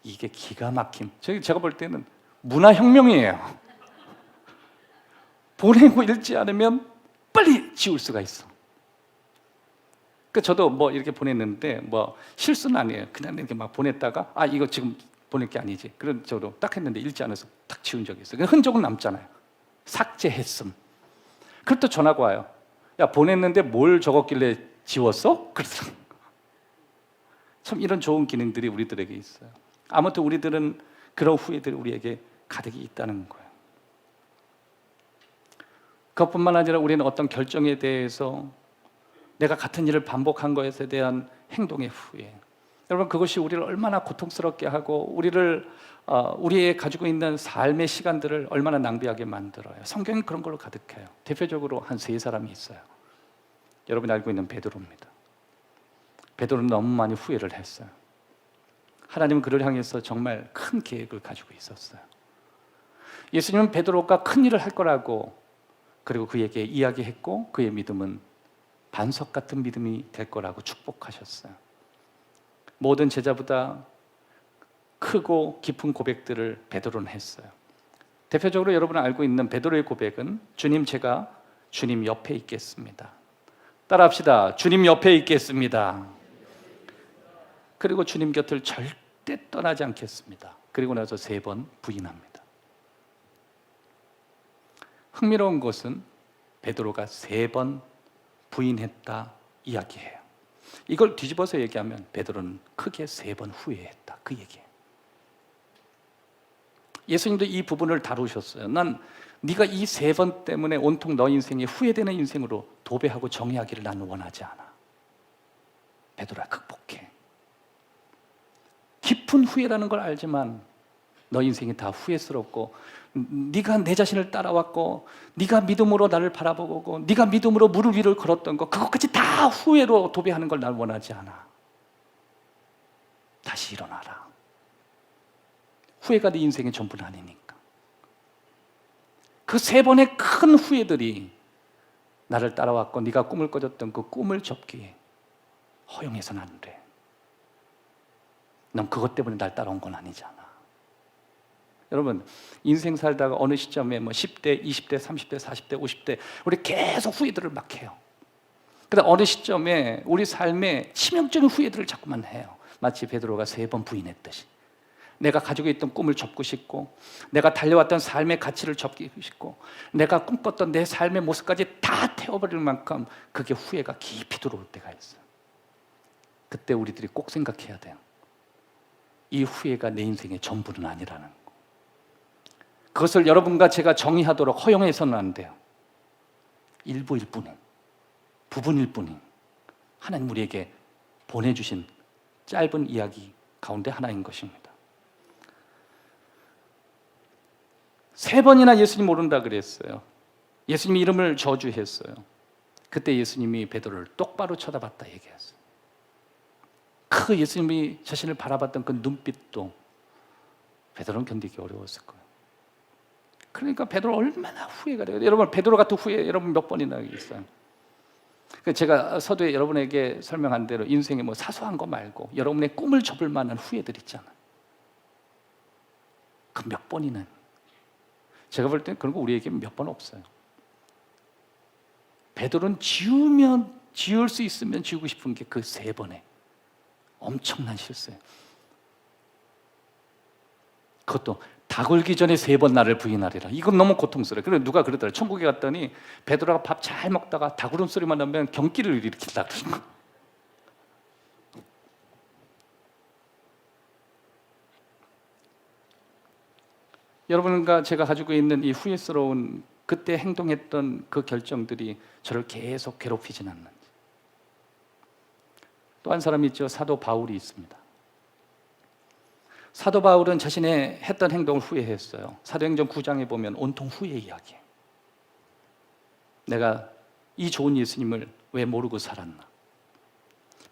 이게 기가 막힘. 제가 볼 때는 문화혁명이에요. 보내고 읽지 않으면 빨리 지울 수가 있어. 저도 뭐 이렇게 보냈는데 뭐 실수는 아니에요. 그냥 이렇게 막 보냈다가 이거 지금 보낼 게 아니지. 그런 저도 딱 했는데 읽지 않아서 딱 지운 적이 있어요. 흔적은 남잖아요. 삭제했음. 그럴 때 전화가 와요. 야, 보냈는데 뭘 적었길래 지웠어? 그러더라고요. 참 이런 좋은 기능들이 우리들에게 있어요. 아무튼 우리들은 그런 후회들이 우리에게 가득히 있다는 거예요. 그것뿐만 아니라 우리는 어떤 결정에 대해서 내가 같은 일을 반복한 것에 대한 행동의 후회. 여러분, 그것이 우리를 얼마나 고통스럽게 하고 우리의 가지고 있는 삶의 시간들을 얼마나 낭비하게 만들어요. 성경이 그런 걸로 가득해요. 대표적으로 한 3사람이 있어요. 여러분이 알고 있는 베드로입니다. 베드로는 너무 많이 후회를 했어요. 하나님은 그를 향해서 정말 큰 계획을 가지고 있었어요. 예수님은 베드로가 큰 일을 할 거라고 그리고 그에게 이야기했고 그의 믿음은 반석 같은 믿음이 될 거라고 축복하셨어요. 모든 제자보다 크고 깊은 고백들을 베드로는 했어요. 대표적으로 여러분 알고 있는 베드로의 고백은 주님, 제가 주님 옆에 있겠습니다. 따라합시다. 주님 옆에 있겠습니다. 그리고 주님 곁을 절대 떠나지 않겠습니다. 그리고 나서 3번 부인합니다. 흥미로운 것은 베드로가 3번 부인했다 이야기해요. 이걸 뒤집어서 얘기하면 베드로는 크게 3번 후회했다 그 얘기예요. 예수님도 이 부분을 다루셨어요. 난 네가 이 3번 때문에 온통 너 인생이 후회되는 인생으로 도배하고 정의하기를 나는 원하지 않아. 베드로야, 극복해. 깊은 후회라는 걸 알지만 너 인생이 다 후회스럽고 네가 내 자신을 따라왔고 네가 믿음으로 나를 바라보고 네가 믿음으로 무릎 위를 걸었던 거 그것까지 다 후회로 도배하는 걸 난 원하지 않아. 다시 일어나라. 후회가 네 인생의 전부는 아니니까. 그 3번의 큰 후회들이 나를 따라왔고 네가 꿈을 꿔줬던 그 꿈을 접기에 허용해서는 안 돼. 넌 그것 때문에 날 따라온 건 아니잖아. 여러분, 인생 살다가 어느 시점에 10대, 20대, 30대, 40대, 50대 우리 계속 후회들을 막 해요. 그런데 어느 시점에 우리 삶에 치명적인 후회들을 자꾸만 해요. 마치 베드로가 3번 부인했듯이. 내가 가지고 있던 꿈을 접고 싶고 내가 달려왔던 삶의 가치를 접고 싶고 내가 꿈꿨던 내 삶의 모습까지 다 태워버릴 만큼 그게 후회가 깊이 들어올 때가 있어요. 그때 우리들이 꼭 생각해야 돼요. 이 후회가 내 인생의 전부는 아니라는 거. 그것을 여러분과 제가 정의하도록 허용해서는 안 돼요. 일부일 뿐인, 부분일 뿐인 하나님 우리에게 보내주신 짧은 이야기 가운데 하나인 것입니다. 3번이나 예수님 모른다 그랬어요. 예수님이 이름을 저주했어요. 그때 예수님이 베드로를 똑바로 쳐다봤다 얘기했어요. 그 예수님이 자신을 바라봤던 그 눈빛도 베드로는 견디기 어려웠을 거예요. 그러니까 베드로 얼마나 후회가 돼요. 여러분, 베드로 같은 후회 여러분 몇 번이나 있어요. 제가 서두에 여러분에게 설명한 대로 인생에 사소한 거 말고 여러분의 꿈을 접을 만한 후회들 있잖아요. 그 몇 번이나. 제가 볼 때는 그런 거 우리에게 몇 번 없어요. 베드로는 지울 수 있으면 지우고 싶은 게 그 3번에 엄청난 실수예요. 그것도 닭 울기 전에 3번 나를 부인하리라. 이건 너무 고통스러워요. 그래서 누가 그러더라고요. 천국에 갔더니 베드로가 밥 잘 먹다가 닭 울음소리만 나면 경기를 일으킨다 그러는 거예요. 여러분과 제가 가지고 있는 이 후회스러운 그때 행동했던 그 결정들이 저를 계속 괴롭히진 않는지. 또 한 사람이 있죠. 사도 바울이 있습니다. 사도 바울은 자신의 했던 행동을 후회했어요. 사도행전 9장에 보면 온통 후회 이야기예요. 내가 이 좋은 예수님을 왜 모르고 살았나?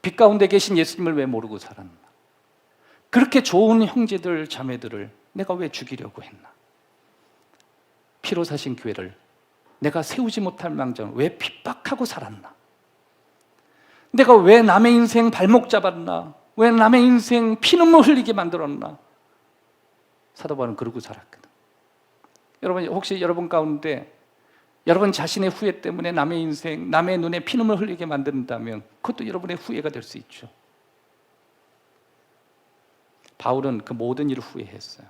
빛 가운데 계신 예수님을 왜 모르고 살았나? 그렇게 좋은 형제들 자매들을 내가 왜 죽이려고 했나? 피로 사신 교회를 내가 세우지 못할 망정 왜 핍박하고 살았나? 내가 왜 남의 인생 발목 잡았나? 왜 남의 인생 피눈물 흘리게 만들었나? 사도 바울은 그러고 살았거든. 여러분, 혹시 여러분 가운데 여러분 자신의 후회 때문에 남의 인생, 남의 눈에 피눈물 흘리게 만든다면 그것도 여러분의 후회가 될 수 있죠. 바울은 그 모든 일을 후회했어요.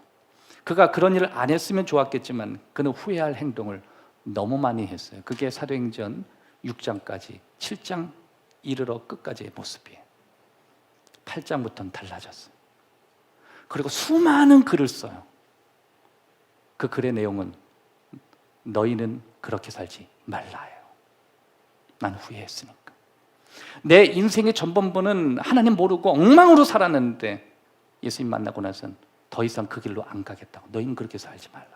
그가 그런 일을 안 했으면 좋았겠지만 그는 후회할 행동을 너무 많이 했어요. 그게 사도행전 6장까지 7장 이르러 끝까지의 모습이에요. 8장부터는 달라졌어요. 그리고 수많은 글을 써요. 그 글의 내용은 너희는 그렇게 살지 말라요. 난 후회했으니까. 내 인생의 전반부는 하나님 모르고 엉망으로 살았는데 예수님 만나고 나선 더 이상 그 길로 안 가겠다고. 너희는 그렇게 살지 말라.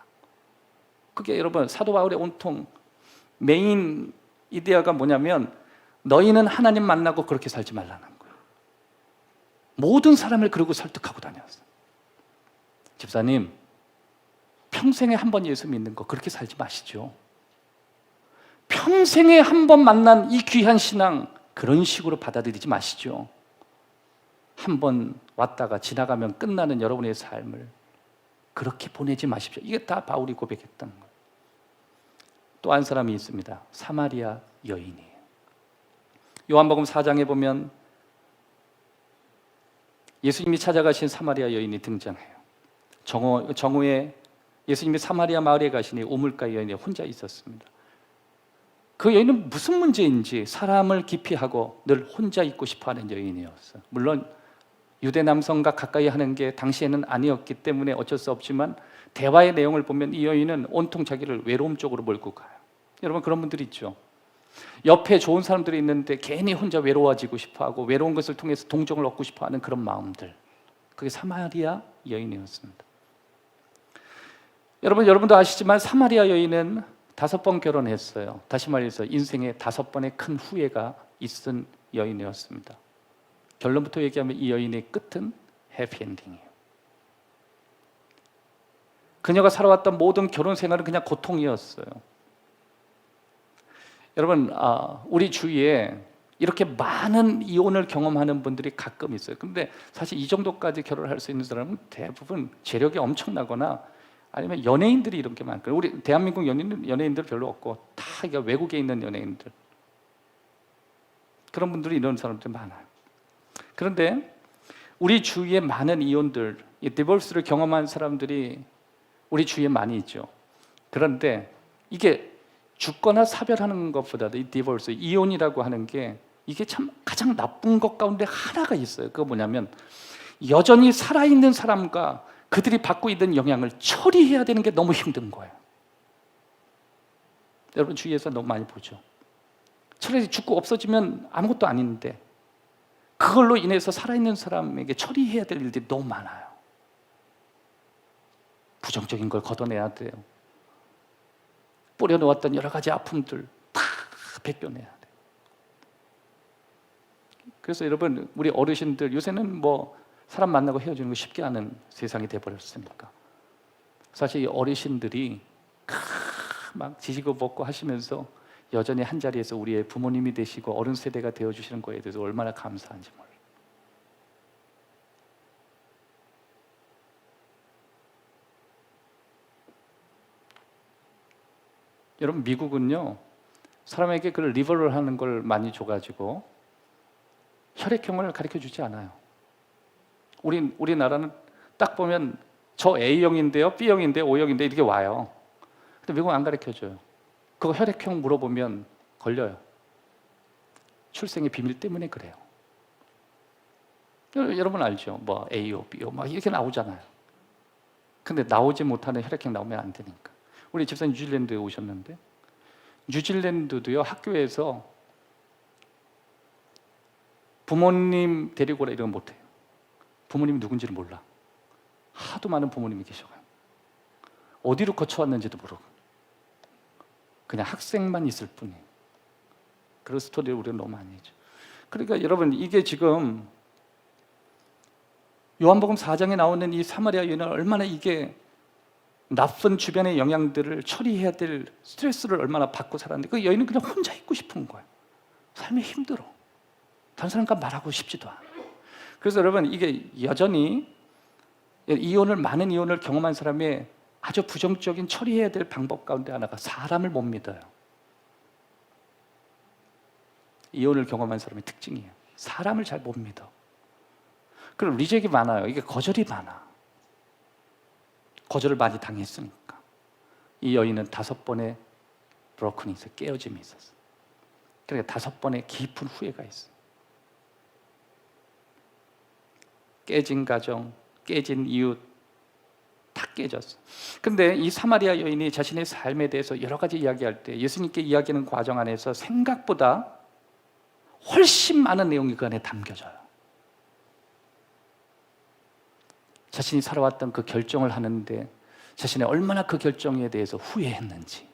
그게 여러분 사도 바울의 온통 메인 이데아가 뭐냐면 너희는 하나님 만나고 그렇게 살지 말라는 거예요. 모든 사람을 그러고 설득하고 다녔어요. 집사님, 평생에 한 번 예수 믿는 거 그렇게 살지 마시죠. 평생에 한 번 만난 이 귀한 신앙 그런 식으로 받아들이지 마시죠. 한 번 왔다가 지나가면 끝나는 여러분의 삶을 그렇게 보내지 마십시오. 이게 다 바울이 고백했던 거예요. 또 한 사람이 있습니다. 사마리아 여인이에요. 요한복음 4장에 보면 예수님이 찾아가신 사마리아 여인이 등장해요. 정오에 예수님이 사마리아 마을에 가시니 우물가 여인이 혼자 있었습니다. 그 여인은 무슨 문제인지 사람을 기피하고 늘 혼자 있고 싶어하는 여인이었어요. 물론 유대 남성과 가까이 하는 게 당시에는 아니었기 때문에 어쩔 수 없지만 대화의 내용을 보면 이 여인은 온통 자기를 외로움 쪽으로 몰고 가요. 여러분 그런 분들이 있죠. 옆에 좋은 사람들이 있는데 괜히 혼자 외로워지고 싶어하고 외로운 것을 통해서 동정을 얻고 싶어하는 그런 마음들. 그게 사마리아 여인이었습니다. 여러분도 아시지만 사마리아 여인은 5번 결혼했어요. 다시 말해서 인생에 5번의 큰 후회가 있은 여인이었습니다. 결론부터 얘기하면 이 여인의 끝은 해피엔딩이에요. 그녀가 살아왔던 모든 결혼 생활은 그냥 고통이었어요. 여러분, 우리 주위에 이렇게 많은 이혼을 경험하는 분들이 가끔 있어요. 근데 사실 이 정도까지 결혼할 수 있는 사람은 대부분 재력이 엄청나거나 아니면 연예인들이 이런 게 많거든요. 우리 대한민국 연예인들 별로 없고 다 외국에 있는 연예인들, 그런 분들이 이런 사람들이 많아요. 그런데 우리 주위에 많은 이혼들, 이 디볼스를 경험한 사람들이 우리 주위에 많이 있죠. 그런데 이게 죽거나 사별하는 것보다도 이 디볼스, 이혼이라고 하는 게 이게 참 가장 나쁜 것 가운데 하나가 있어요. 그거 뭐냐면 여전히 살아있는 사람과 그들이 받고 있는 영향을 처리해야 되는 게 너무 힘든 거예요. 여러분 주위에서 너무 많이 보죠. 차라리 죽고 없어지면 아무것도 아닌데 그걸로 인해서 살아있는 사람에게 처리해야 될 일들이 너무 많아요. 부정적인 걸 걷어내야 돼요. 뿌려놓았던 여러 가지 아픔들 다 벗겨내야 돼요. 그래서 여러분 우리 어르신들 요새는 뭐 사람 만나고 헤어지는 거 쉽게 하는 세상이 돼버렸으니까 사실 이 어르신들이 막 지지고 볶고 하시면서 여전히 한 자리에서 우리의 부모님이 되시고 어른 세대가 되어주시는 거에 대해서 얼마나 감사한지 몰라요. 여러분 미국은요 사람에게 그 리버를 하는 걸 많이 줘가지고 혈액형을 가르쳐주지 않아요. 우리나라는 딱 보면 저 A형인데요, B형인데요, O형인데 이렇게 와요. 근데 미국은 안 가르쳐줘요. 그거 혈액형 물어보면 걸려요. 출생의 비밀 때문에 그래요. 여러분 알죠? 뭐 AO, BO 막 이렇게 나오잖아요. 근데 나오지 못하는 혈액형 나오면 안 되니까. 우리 집사님 뉴질랜드에 오셨는데 뉴질랜드도요 학교에서 부모님 데리고 오라 이런 거 못해요. 부모님이 누군지를 몰라. 하도 많은 부모님이 계셔가요. 어디로 거쳐왔는지도 모르고 그냥 학생만 있을 뿐이에요. 그런 스토리를 우리가 너무 많이 했죠. 그러니까 여러분 이게 지금 요한복음 4장에 나오는 이 사마리아 여인은 얼마나 이게 나쁜 주변의 영향들을 처리해야 될 스트레스를 얼마나 받고 살았는데 그 여인은 그냥 혼자 있고 싶은 거예요. 삶이 힘들어. 다른 사람과 말하고 싶지도 않아. 그래서 여러분 이게 여전히 많은 이혼을 경험한 사람의 아주 부정적인 처리해야 될 방법 가운데 하나가 사람을 못 믿어요. 이혼을 경험한 사람의 특징이에요. 사람을 잘 못 믿어. 그리고 리젝이 많아요. 이게 거절이 많아. 거절을 많이 당했으니까. 이 여인은 5번의 브로큰이 있어요. 깨어짐이 있었어. 그러니까 5번의 깊은 후회가 있어. 깨진 가정, 깨진 이웃 다 깨졌어. 근데 이 사마리아 여인이 자신의 삶에 대해서 여러 가지 이야기할 때 예수님께 이야기하는 과정 안에서 생각보다 훨씬 많은 내용이 그 안에 담겨져요. 자신이 살아왔던 그 결정을 하는데 자신이 얼마나 그 결정에 대해서 후회했는지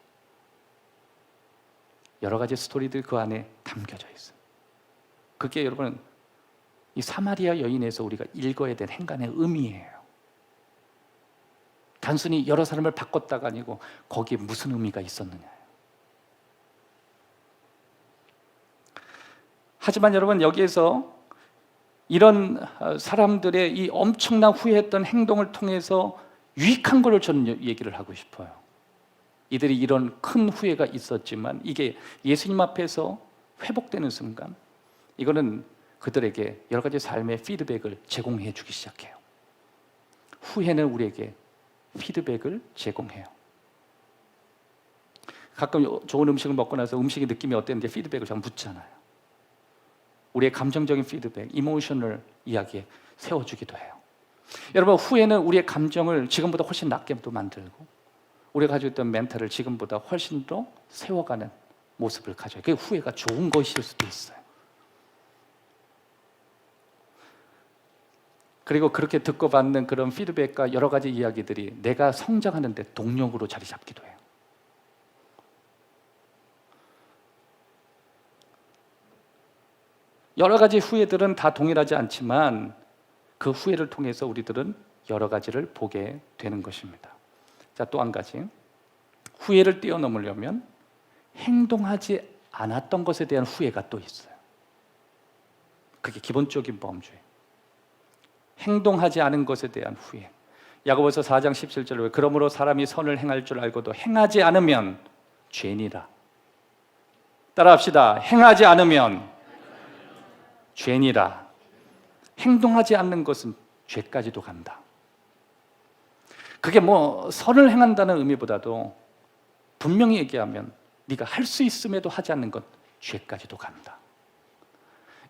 여러 가지 스토리들 그 안에 담겨져 있어요. 그게 여러분 이 사마리아 여인에서 우리가 읽어야 될 행간의 의미예요. 단순히 여러 사람을 바꿨다가 아니고 거기에 무슨 의미가 있었느냐예요. 하지만 여러분 여기에서 이런 사람들의 이 엄청난 후회했던 행동을 통해서 유익한 것을 저는 얘기를 하고 싶어요. 이들이 이런 큰 후회가 있었지만 이게 예수님 앞에서 회복되는 순간 이거는 그들에게 여러 가지 삶의 피드백을 제공해 주기 시작해요. 후회는 우리에게 피드백을 제공해요. 가끔 좋은 음식을 먹고 나서 음식의 느낌이 어땠는지 피드백을 잘 묻잖아요. 우리의 감정적인 피드백, 이모셔널 이야기에 세워주기도 해요. 여러분 후회는 우리의 감정을 지금보다 훨씬 낫게도 만들고 우리가 가지고 있던 멘탈을 지금보다 훨씬 더 세워가는 모습을 가져요. 그게 후회가 좋은 것일 수도 있어요. 그리고 그렇게 듣고 받는 그런 피드백과 여러 가지 이야기들이 내가 성장하는 데 동력으로 자리 잡기도 해요. 여러 가지 후회들은 다 동일하지 않지만 그 후회를 통해서 우리들은 여러 가지를 보게 되는 것입니다. 자, 또 한 가지. 후회를 뛰어넘으려면 행동하지 않았던 것에 대한 후회가 또 있어요. 그게 기본적인 범주예요. 행동하지 않은 것에 대한 후회. 야고보서 4장 17절에 그러므로 사람이 선을 행할 줄 알고도 행하지 않으면 죄니라. 따라합시다. 행하지 않으면 죄니라. 행동하지 않는 것은 죄까지도 간다. 그게 뭐 선을 행한다는 의미보다도 분명히 얘기하면 네가 할 수 있음에도 하지 않는 것 죄까지도 간다.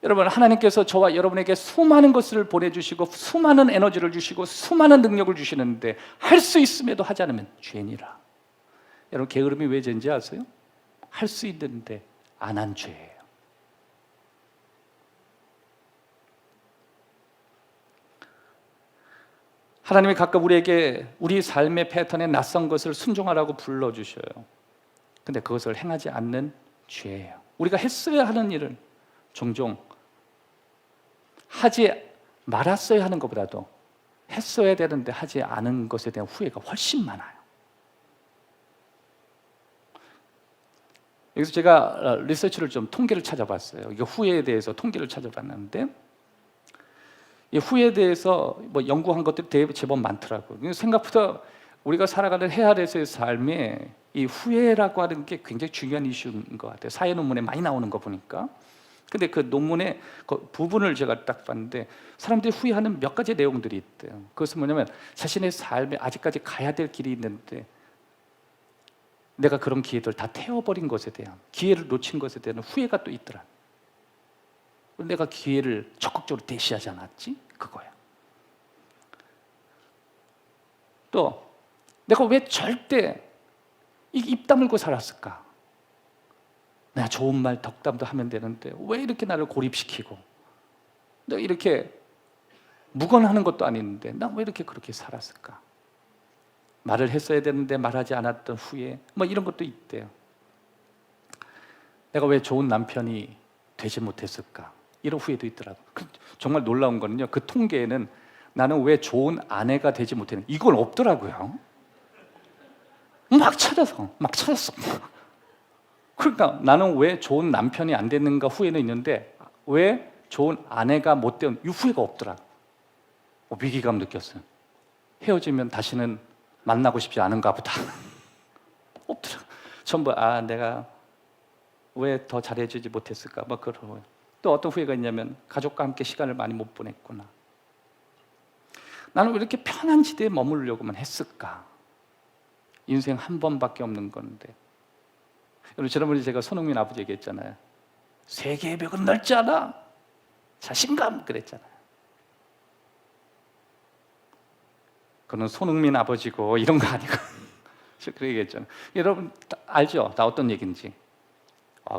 여러분 하나님께서 저와 여러분에게 수많은 것을 보내주시고 수많은 에너지를 주시고 수많은 능력을 주시는데 할 수 있음에도 하지 않으면 죄니라. 여러분 게으름이 왜 죄인지 아세요? 할 수 있는데 안 한 죄예요. 하나님이 가끔 우리에게 우리 삶의 패턴에 낯선 것을 순종하라고 불러주셔요. 근데 그것을 행하지 않는 죄예요. 우리가 했어야 하는 일을 종종 하지 말았어야 하는 것보다도 했어야 되는데 하지 않은 것에 대한 후회가 훨씬 많아요. 여기서 제가 리서치를 좀 통계를 찾아봤어요. 이거 후회에 대해서 통계를 찾아봤는데 이 후회에 대해서 뭐 연구한 것들이 제법 많더라고요. 생각보다 우리가 살아가는 해아래서의 삶에 이 후회라고 하는 게 굉장히 중요한 이슈인 것 같아요. 사회 논문에 많이 나오는 거 보니까. 근데 그 논문의 그 부분을 제가 딱 봤는데 사람들이 후회하는 몇 가지 내용들이 있대요. 그것은 뭐냐면 자신의 삶에 아직까지 가야 될 길이 있는데 내가 그런 기회들 다 태워버린 것에 대한, 기회를 놓친 것에 대한 후회가 또 있더라. 내가 기회를 적극적으로 대시하지 않았지? 그거야. 또 내가 왜 절대 입 다물고 살았을까? 내가 좋은 말 덕담도 하면 되는데 왜 이렇게 나를 고립시키고 내가 이렇게 묵언하는 것도 아닌데 나 왜 이렇게 그렇게 살았을까? 말을 했어야 되는데 말하지 않았던 후회 뭐 이런 것도 있대요. 내가 왜 좋은 남편이 되지 못했을까? 이런 후회도 있더라고요. 정말 놀라운 거는요, 그 통계에는 나는 왜 좋은 아내가 되지 못했는가? 이건 없더라고요. 막 찾았어. 그러니까 나는 왜 좋은 남편이 안 됐는가 후회는 있는데 왜 좋은 아내가 못 된 이 후회가 없더라. 위기감 느꼈어요. 헤어지면 다시는 만나고 싶지 않은가 보다. 없더라. 전부 내가 왜 더 잘해주지 못했을까? 뭐 그러고 또 어떤 후회가 있냐면 가족과 함께 시간을 많이 못 보냈구나. 나는 왜 이렇게 편한 지대에 머무르려고만 했을까? 인생 한 번밖에 없는 건데. 여러분 지난번에 제가 손흥민 아버지 얘기했잖아요. 세계의 벽은 넓지 않아. 자신감 그랬잖아요. 그는 손흥민 아버지고 이런 거 아니고 그렇게 얘기했잖아요. 여러분 알죠? 다 어떤 얘기인지.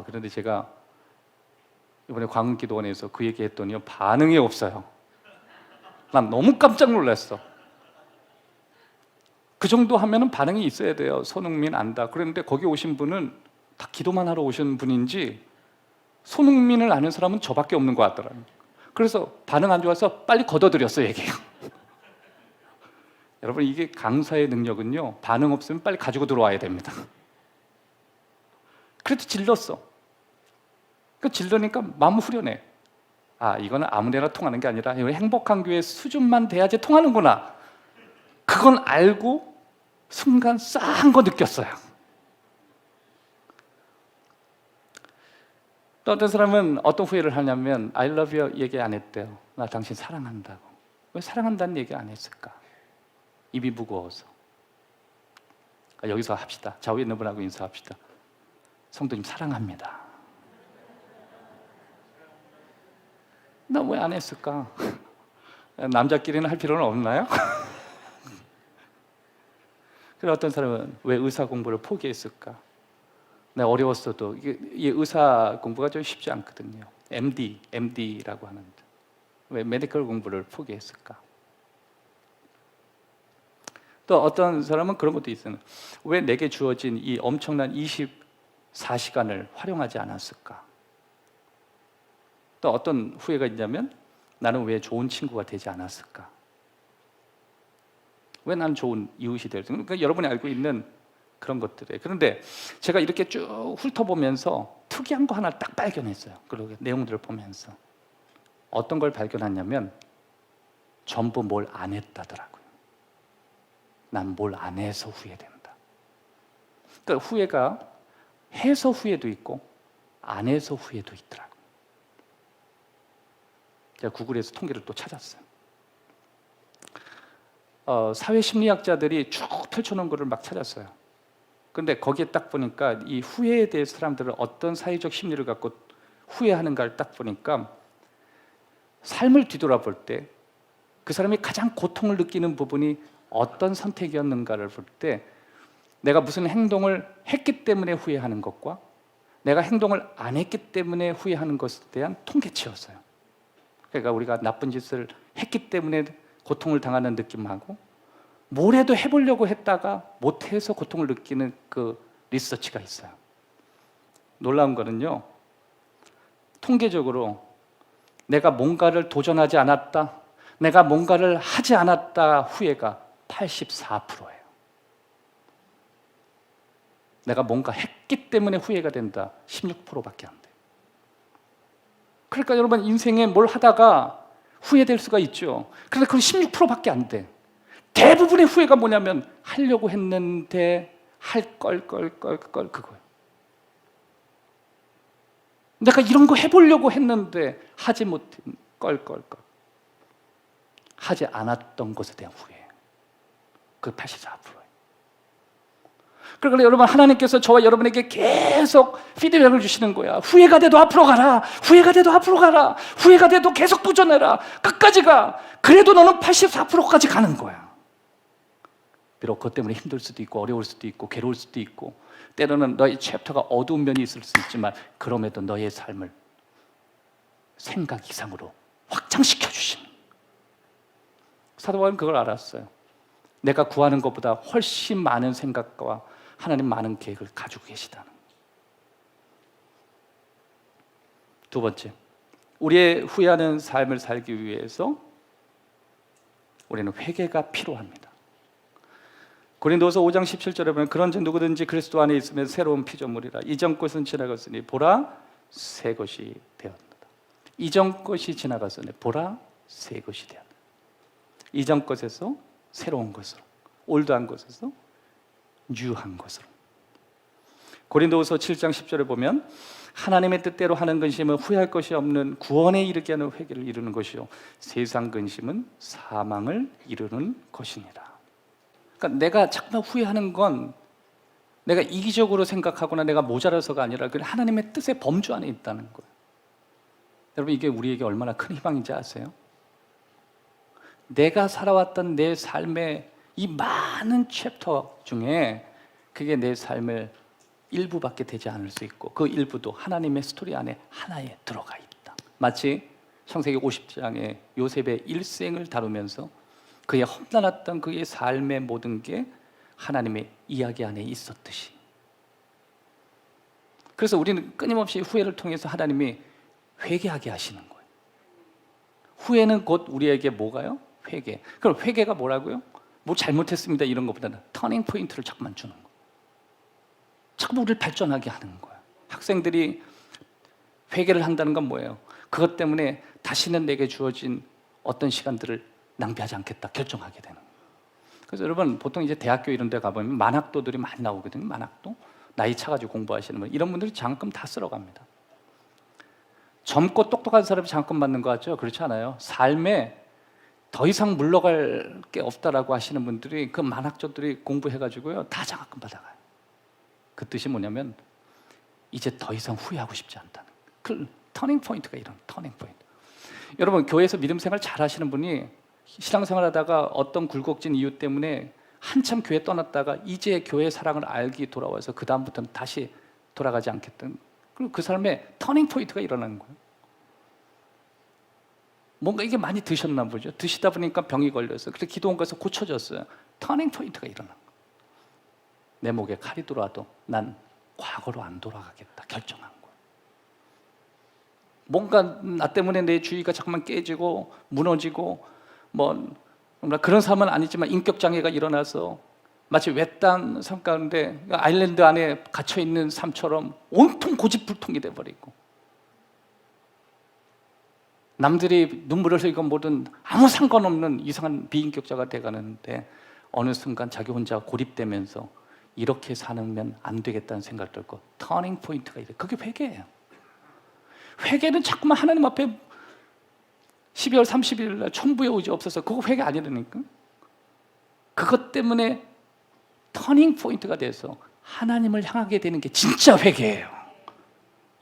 그런데 제가 이번에 광운기도원에서 그 얘기했더니 반응이 없어요. 난 너무 깜짝 놀랐어. 그 정도 하면은 반응이 있어야 돼요. 손흥민 안다. 그런데 거기 오신 분은 다 기도만 하러 오신 분인지 손흥민을 아는 사람은 저밖에 없는 것 같더라고요. 그래서 반응 안 좋아서 빨리 걷어들였어요, 얘기해요. 여러분 이게 강사의 능력은요, 반응 없으면 빨리 가지고 들어와야 됩니다. 그래도 질렀어. 질르니까 마음 후련해. 이거는 아무데나 통하는 게 아니라 행복한 교회 수준만 돼야지 통하는구나. 그건 알고 순간 싸한 거 느꼈어요. 또 어떤 사람은 어떤 후회를 하냐면 I love you 얘기 안 했대요. 나 당신 사랑한다고. 왜 사랑한다는 얘기 안 했을까? 입이 무거워서. 여기서 합시다. 좌우에 있는 분하고 인사합시다. 성도님 사랑합니다. 나 왜 안 했을까? 남자끼리는 할 필요는 없나요? 그리고 어떤 사람은 왜 의사 공부를 포기했을까? 내가 어려웠어도 이 의사 공부가 좀 쉽지 않거든요. MD라고 하는데 왜 메디컬 공부를 포기했을까? 또 어떤 사람은 그런 것도 있어요. 왜 내게 주어진 이 엄청난 24시간을 활용하지 않았을까? 또 어떤 후회가 있냐면 나는 왜 좋은 친구가 되지 않았을까? 왜 난 좋은 이웃이 될 수? 그러니까 여러분이 알고 있는 그런 것들이에요. 그런데 제가 이렇게 쭉 훑어보면서 특이한 거 하나 딱 발견했어요. 그리고 내용들을 보면서 어떤 걸 발견했냐면 전부 뭘 안 했다더라고요. 난 뭘 안 해서 후회된다. 그러니까 후회가 해서 후회도 있고 안 해서 후회도 있더라고요. 제가 구글에서 통계를 또 찾았어요. 사회심리학자들이 쭉 펼쳐놓은 거를 막 찾았어요. 그런데 거기에 딱 보니까 이 후회에 대해 사람들은 어떤 사회적 심리를 갖고 후회하는가를 딱 보니까 삶을 뒤돌아볼 때 그 사람이 가장 고통을 느끼는 부분이 어떤 선택이었는가를 볼 때 내가 무슨 행동을 했기 때문에 후회하는 것과 내가 행동을 안 했기 때문에 후회하는 것에 대한 통계치였어요. 그러니까 우리가 나쁜 짓을 했기 때문에 고통을 당하는 느낌하고 뭐라도 해보려고 했다가 못해서 고통을 느끼는 그 리서치가 있어요. 놀라운 거는요, 통계적으로 내가 뭔가를 도전하지 않았다, 내가 뭔가를 하지 않았다 후회가 84%예요. 내가 뭔가 했기 때문에 후회가 된다 16%밖에 안 돼요. 그러니까 여러분 인생에 뭘 하다가 후회될 수가 있죠. 그런데 그건 16%밖에 안 돼. 대부분의 후회가 뭐냐면 하려고 했는데 할 걸 그거예요. 내가 이런 거 해보려고 했는데 하지 못한 걸 하지 않았던 것에 대한 후회. 그 84%예요. 그러니까 여러분 하나님께서 저와 여러분에게 계속 피드백을 주시는 거야. 후회가 돼도 앞으로 가라. 후회가 돼도 앞으로 가라. 후회가 돼도 계속 도전해라. 끝까지 가. 그래도 너는 84%까지 가는 거야. 비록 그것 때문에 힘들 수도 있고 어려울 수도 있고 괴로울 수도 있고 때로는 너의 챕터가 어두운 면이 있을 수 있지만 그럼에도 너의 삶을 생각 이상으로 확장시켜 주시는 사도 바울은 그걸 알았어요. 내가 구하는 것보다 훨씬 많은 생각과 하나님 많은 계획을 가지고 계시다는. 두 번째, 우리의 후회하는 삶을 살기 위해서 우리는 회개가 필요합니다. 고린도서 5장 17절에 보면 그런즉 누구든지 그리스도 안에 있으면 새로운 피조물이라 이전 것은 지나갔으니 보라 새 것이 되었다. 이전 것이 지나갔으니 보라 새 것이 되었다. 이전 것에서 새로운 것으로, 올드한 것에서 뉴한 것으로. 고린도후서 7장 10절에 보면 하나님의 뜻대로 하는 근심은 후회할 것이 없는 구원에 이르게 하는 회개를 이루는 것이요 세상 근심은 사망을 이루는 것이니라. 그러니까 내가 자꾸만 후회하는 건 내가 이기적으로 생각하거나 내가 모자라서가 아니라 그 하나님의 뜻의 범주 안에 있다는 거예요. 여러분, 이게 우리에게 얼마나 큰 희망인지 아세요? 내가 살아왔던 내 삶의 이 많은 챕터 중에 그게 내 삶의 일부밖에 되지 않을 수 있고 그 일부도 하나님의 스토리 안에 하나에 들어가 있다. 마치 창세기 50장의 요셉의 일생을 다루면서 그의 험난했던 그의 삶의 모든 게 하나님의 이야기 안에 있었듯이. 그래서 우리는 끊임없이 후회를 통해서 하나님이 회개하게 하시는 거예요. 후회는 곧 우리에게 뭐가요? 회개. 그럼 회개가 뭐라고요? 뭐 잘못했습니다 이런 것보다는 터닝 포인트를 자꾸만 주는 거예요. 자꾸 우리를 발전하게 하는 거예요. 학생들이 회개를 한다는 건 뭐예요? 그것 때문에 다시는 내게 주어진 어떤 시간들을 낭비하지 않겠다 결정하게 되는 거예요. 그래서 여러분 보통 이제 대학교 이런 데 가보면 만학도들이 많이 나오거든요. 만학도 나이 차가지고 공부하시는 분 이런 분들이 장학금 다 쓸어갑니다. 젊고 똑똑한 사람이 장학금 받는 거 같죠? 그렇지 않아요. 삶에 더 이상 물러갈 게 없다라고 하시는 분들이 그 만학도들이 공부해가지고요 다 장학금 받아가요. 그 뜻이 뭐냐면 이제 더 이상 후회하고 싶지 않다는 그 터닝 포인트가 이런 터닝 포인트. 여러분 교회에서 믿음 생활 잘 하시는 분이 신앙생활 하다가 어떤 굴곡진 이유 때문에 한참 교회 떠났다가 이제 교회 사랑을 알기 돌아와서 그 다음부터는 다시 돌아가지 않겠다는 그 삶에 터닝 포인트가 일어나는 거예요. 뭔가 이게 많이 드셨나 보죠. 드시다 보니까 병이 걸려서 그래서 기도원 가서 고쳐졌어요. 터닝 포인트가 일어난 거예요. 내 목에 칼이 들어와도 난 과거로 안 돌아가겠다 결정한 거예요. 뭔가 나 때문에 내 주의가 자꾸만 깨지고 무너지고 뭐 그런 삶은 아니지만 인격 장애가 일어나서 마치 외딴 삶 가운데 아일랜드 안에 갇혀 있는 삶처럼 온통 고집불통이 돼버리고 남들이 눈물을 흘리건 뭐든 아무 상관없는 이상한 비인격자가 돼가는데 어느 순간 자기 혼자 고립되면서 이렇게 사는 안 되겠다는 생각을 들고 터닝 포인트가 있어요. 그게 회개예요. 회개는 자꾸만 하나님 앞에 12월 30일 날 천부의 의지 없어서 그거 회개 아니라니까. 그것 때문에 터닝 포인트가 돼서 하나님을 향하게 되는 게 진짜 회개예요.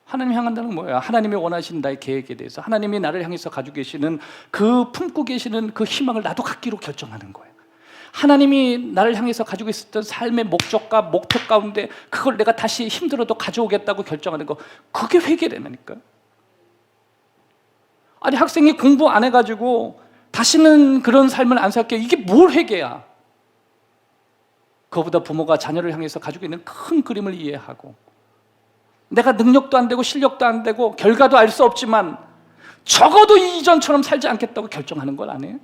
하나님 향한다는 건 뭐예요? 하나님이 원하시는 나의 계획에 대해서 하나님이 나를 향해서 가지고 계시는 그 품고 계시는 그 희망을 나도 갖기로 결정하는 거예요. 하나님이 나를 향해서 가지고 있었던 삶의 목적과 목표 가운데 그걸 내가 다시 힘들어도 가져오겠다고 결정하는 거 그게 회개라니까요. 아니 학생이 공부 안 해가지고 다시는 그런 삶을 안 살게 이게 뭘 회개야. 그거보다 부모가 자녀를 향해서 가지고 있는 큰 그림을 이해하고 내가 능력도 안 되고 실력도 안 되고 결과도 알 수 없지만 적어도 이전처럼 살지 않겠다고 결정하는 걸 아니에요?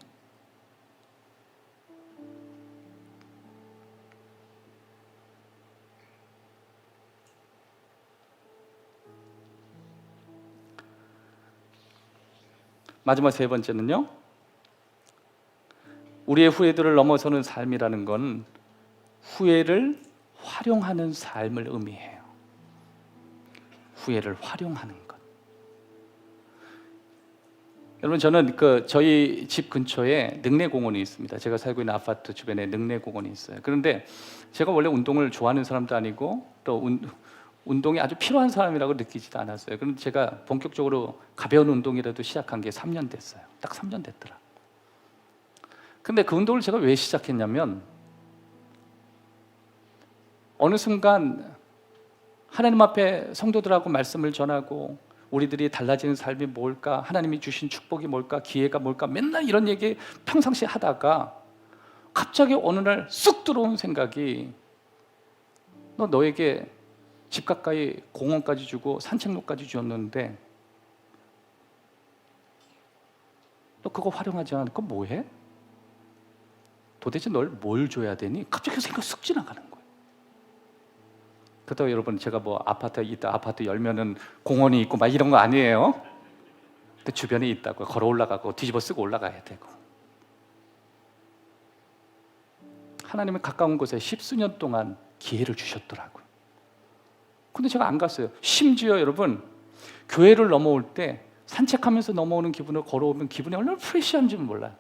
마지막 세 번째는요, 우리의 후회들을 넘어서는 삶이라는 건 후회를 활용하는 삶을 의미해요. 후회를 활용하는 것. 여러분 저는 저희 집 근처에 능례공원이 있습니다. 제가 살고 있는 아파트 주변에 능례공원이 있어요. 그런데 제가 원래 운동을 좋아하는 사람도 아니고 또 운동이 아주 필요한 사람이라고 느끼지도 않았어요. 그런데 제가 본격적으로 가벼운 운동이라도 시작한 게 3년 됐어요. 딱 3년 됐더라. 근데 그 운동을 제가 왜 시작했냐면 어느 순간 하나님 앞에 성도들하고 말씀을 전하고 우리들이 달라지는 삶이 뭘까? 하나님이 주신 축복이 뭘까? 기회가 뭘까? 맨날 이런 얘기 평상시에 하다가 갑자기 어느 날 쑥 들어온 생각이 너에게 집 가까이 공원까지 주고 산책로까지 주었는데 너 그거 활용하지 않으니까 뭐해? 도대체 널 뭘 줘야 되니? 갑자기 생각 쑥 지나가는 거예요. 그렇다고 여러분 제가 뭐 아파트에 있다 아파트 열면은 공원이 있고 막 이런 거 아니에요. 그 주변에 있다고 걸어 올라가고 뒤집어 쓰고 올라가야 되고. 하나님은 가까운 곳에 십수년 동안 기회를 주셨더라고요. 근데 제가 안 갔어요. 심지어 여러분 교회를 넘어올 때 산책하면서 넘어오는 기분을 걸어오면 기분이 얼마나 프레시한지 몰라요.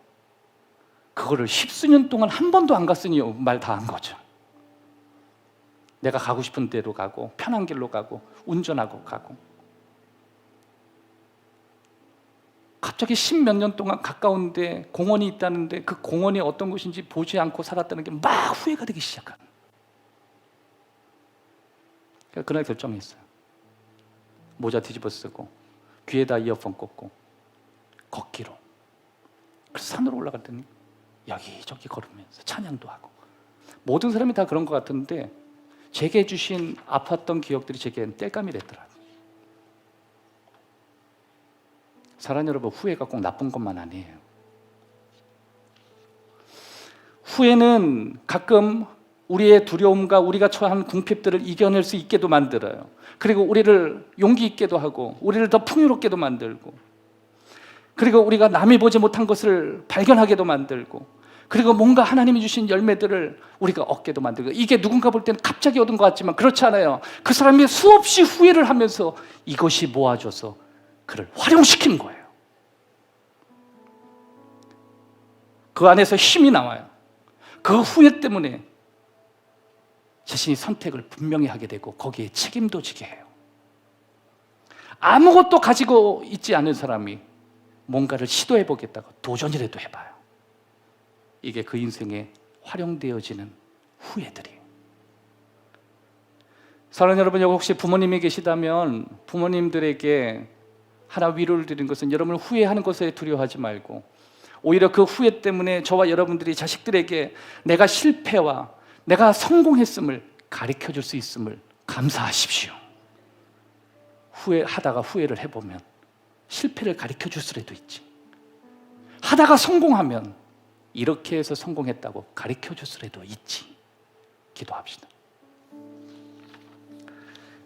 그거를 십수년 동안 한 번도 안 갔으니 말 다 한 거죠. 내가 가고 싶은 데로 가고 편한 길로 가고 운전하고 가고. 갑자기 십몇 년 동안 가까운데 공원이 있다는데 그 공원이 어떤 곳인지 보지 않고 살았다는 게 막 후회가 되기 시작한. 그날 결정했어요. 모자 뒤집어 쓰고 귀에다 이어폰 꽂고 걷기로. 그래서 산으로 올라갔더니 여기저기 걸으면서 찬양도 하고. 모든 사람이 다 그런 것 같은데 제게 주신 아팠던 기억들이 제게는 땔감이 됐더라고요. 사랑하는 여러분, 후회가 꼭 나쁜 것만 아니에요. 후회는 가끔 우리의 두려움과 우리가 처한 궁핍들을 이겨낼 수 있게도 만들어요. 그리고 우리를 용기 있게도 하고 우리를 더 풍요롭게도 만들고, 그리고 우리가 남이 보지 못한 것을 발견하게도 만들고, 그리고 뭔가 하나님이 주신 열매들을 우리가 얻게도 만들고. 이게 누군가 볼 때는 갑자기 얻은 것 같지만 그렇지 않아요. 그 사람이 수없이 후회를 하면서 이것이 모아져서 그를 활용시키는 거예요. 그 안에서 힘이 나와요. 그 후회 때문에 자신이 선택을 분명히 하게 되고 거기에 책임도 지게 해요. 아무것도 가지고 있지 않은 사람이 뭔가를 시도해 보겠다고 도전이라도 해봐요. 이게 그 인생에 활용되어지는 후회들이에요. 사랑하는 여러분, 여기 혹시 부모님이 계시다면 부모님들에게 하나 위로를 드린 것은, 여러분 후회하는 것에 두려워하지 말고 오히려 그 후회 때문에 저와 여러분들이 자식들에게 내가 실패와 내가 성공했음을 가르쳐 줄 수 있음을 감사하십시오. 후회하다가 후회를 해보면 실패를 가르쳐 줄 수라도 있지. 하다가 성공하면 이렇게 해서 성공했다고 가르쳐 줄 수라도 있지. 기도합시다.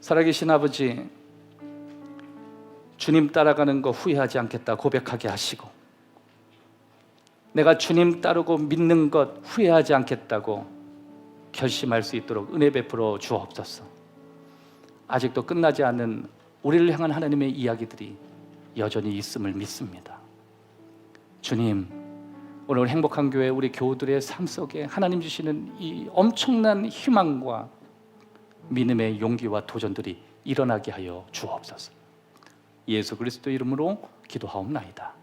살아계신 아버지, 주님 따라가는 거 후회하지 않겠다 고백하게 하시고, 내가 주님 따르고 믿는 것 후회하지 않겠다고 결심할 수 있도록 은혜 베풀어 주옵소서. 아직도 끝나지 않은 우리를 향한 하나님의 이야기들이 여전히 있음을 믿습니다. 주님, 오늘 행복한 교회 우리 교우들의 삶 속에 하나님 주시는 이 엄청난 희망과 믿음의 용기와 도전들이 일어나게 하여 주옵소서. 예수 그리스도 이름으로 기도하옵나이다.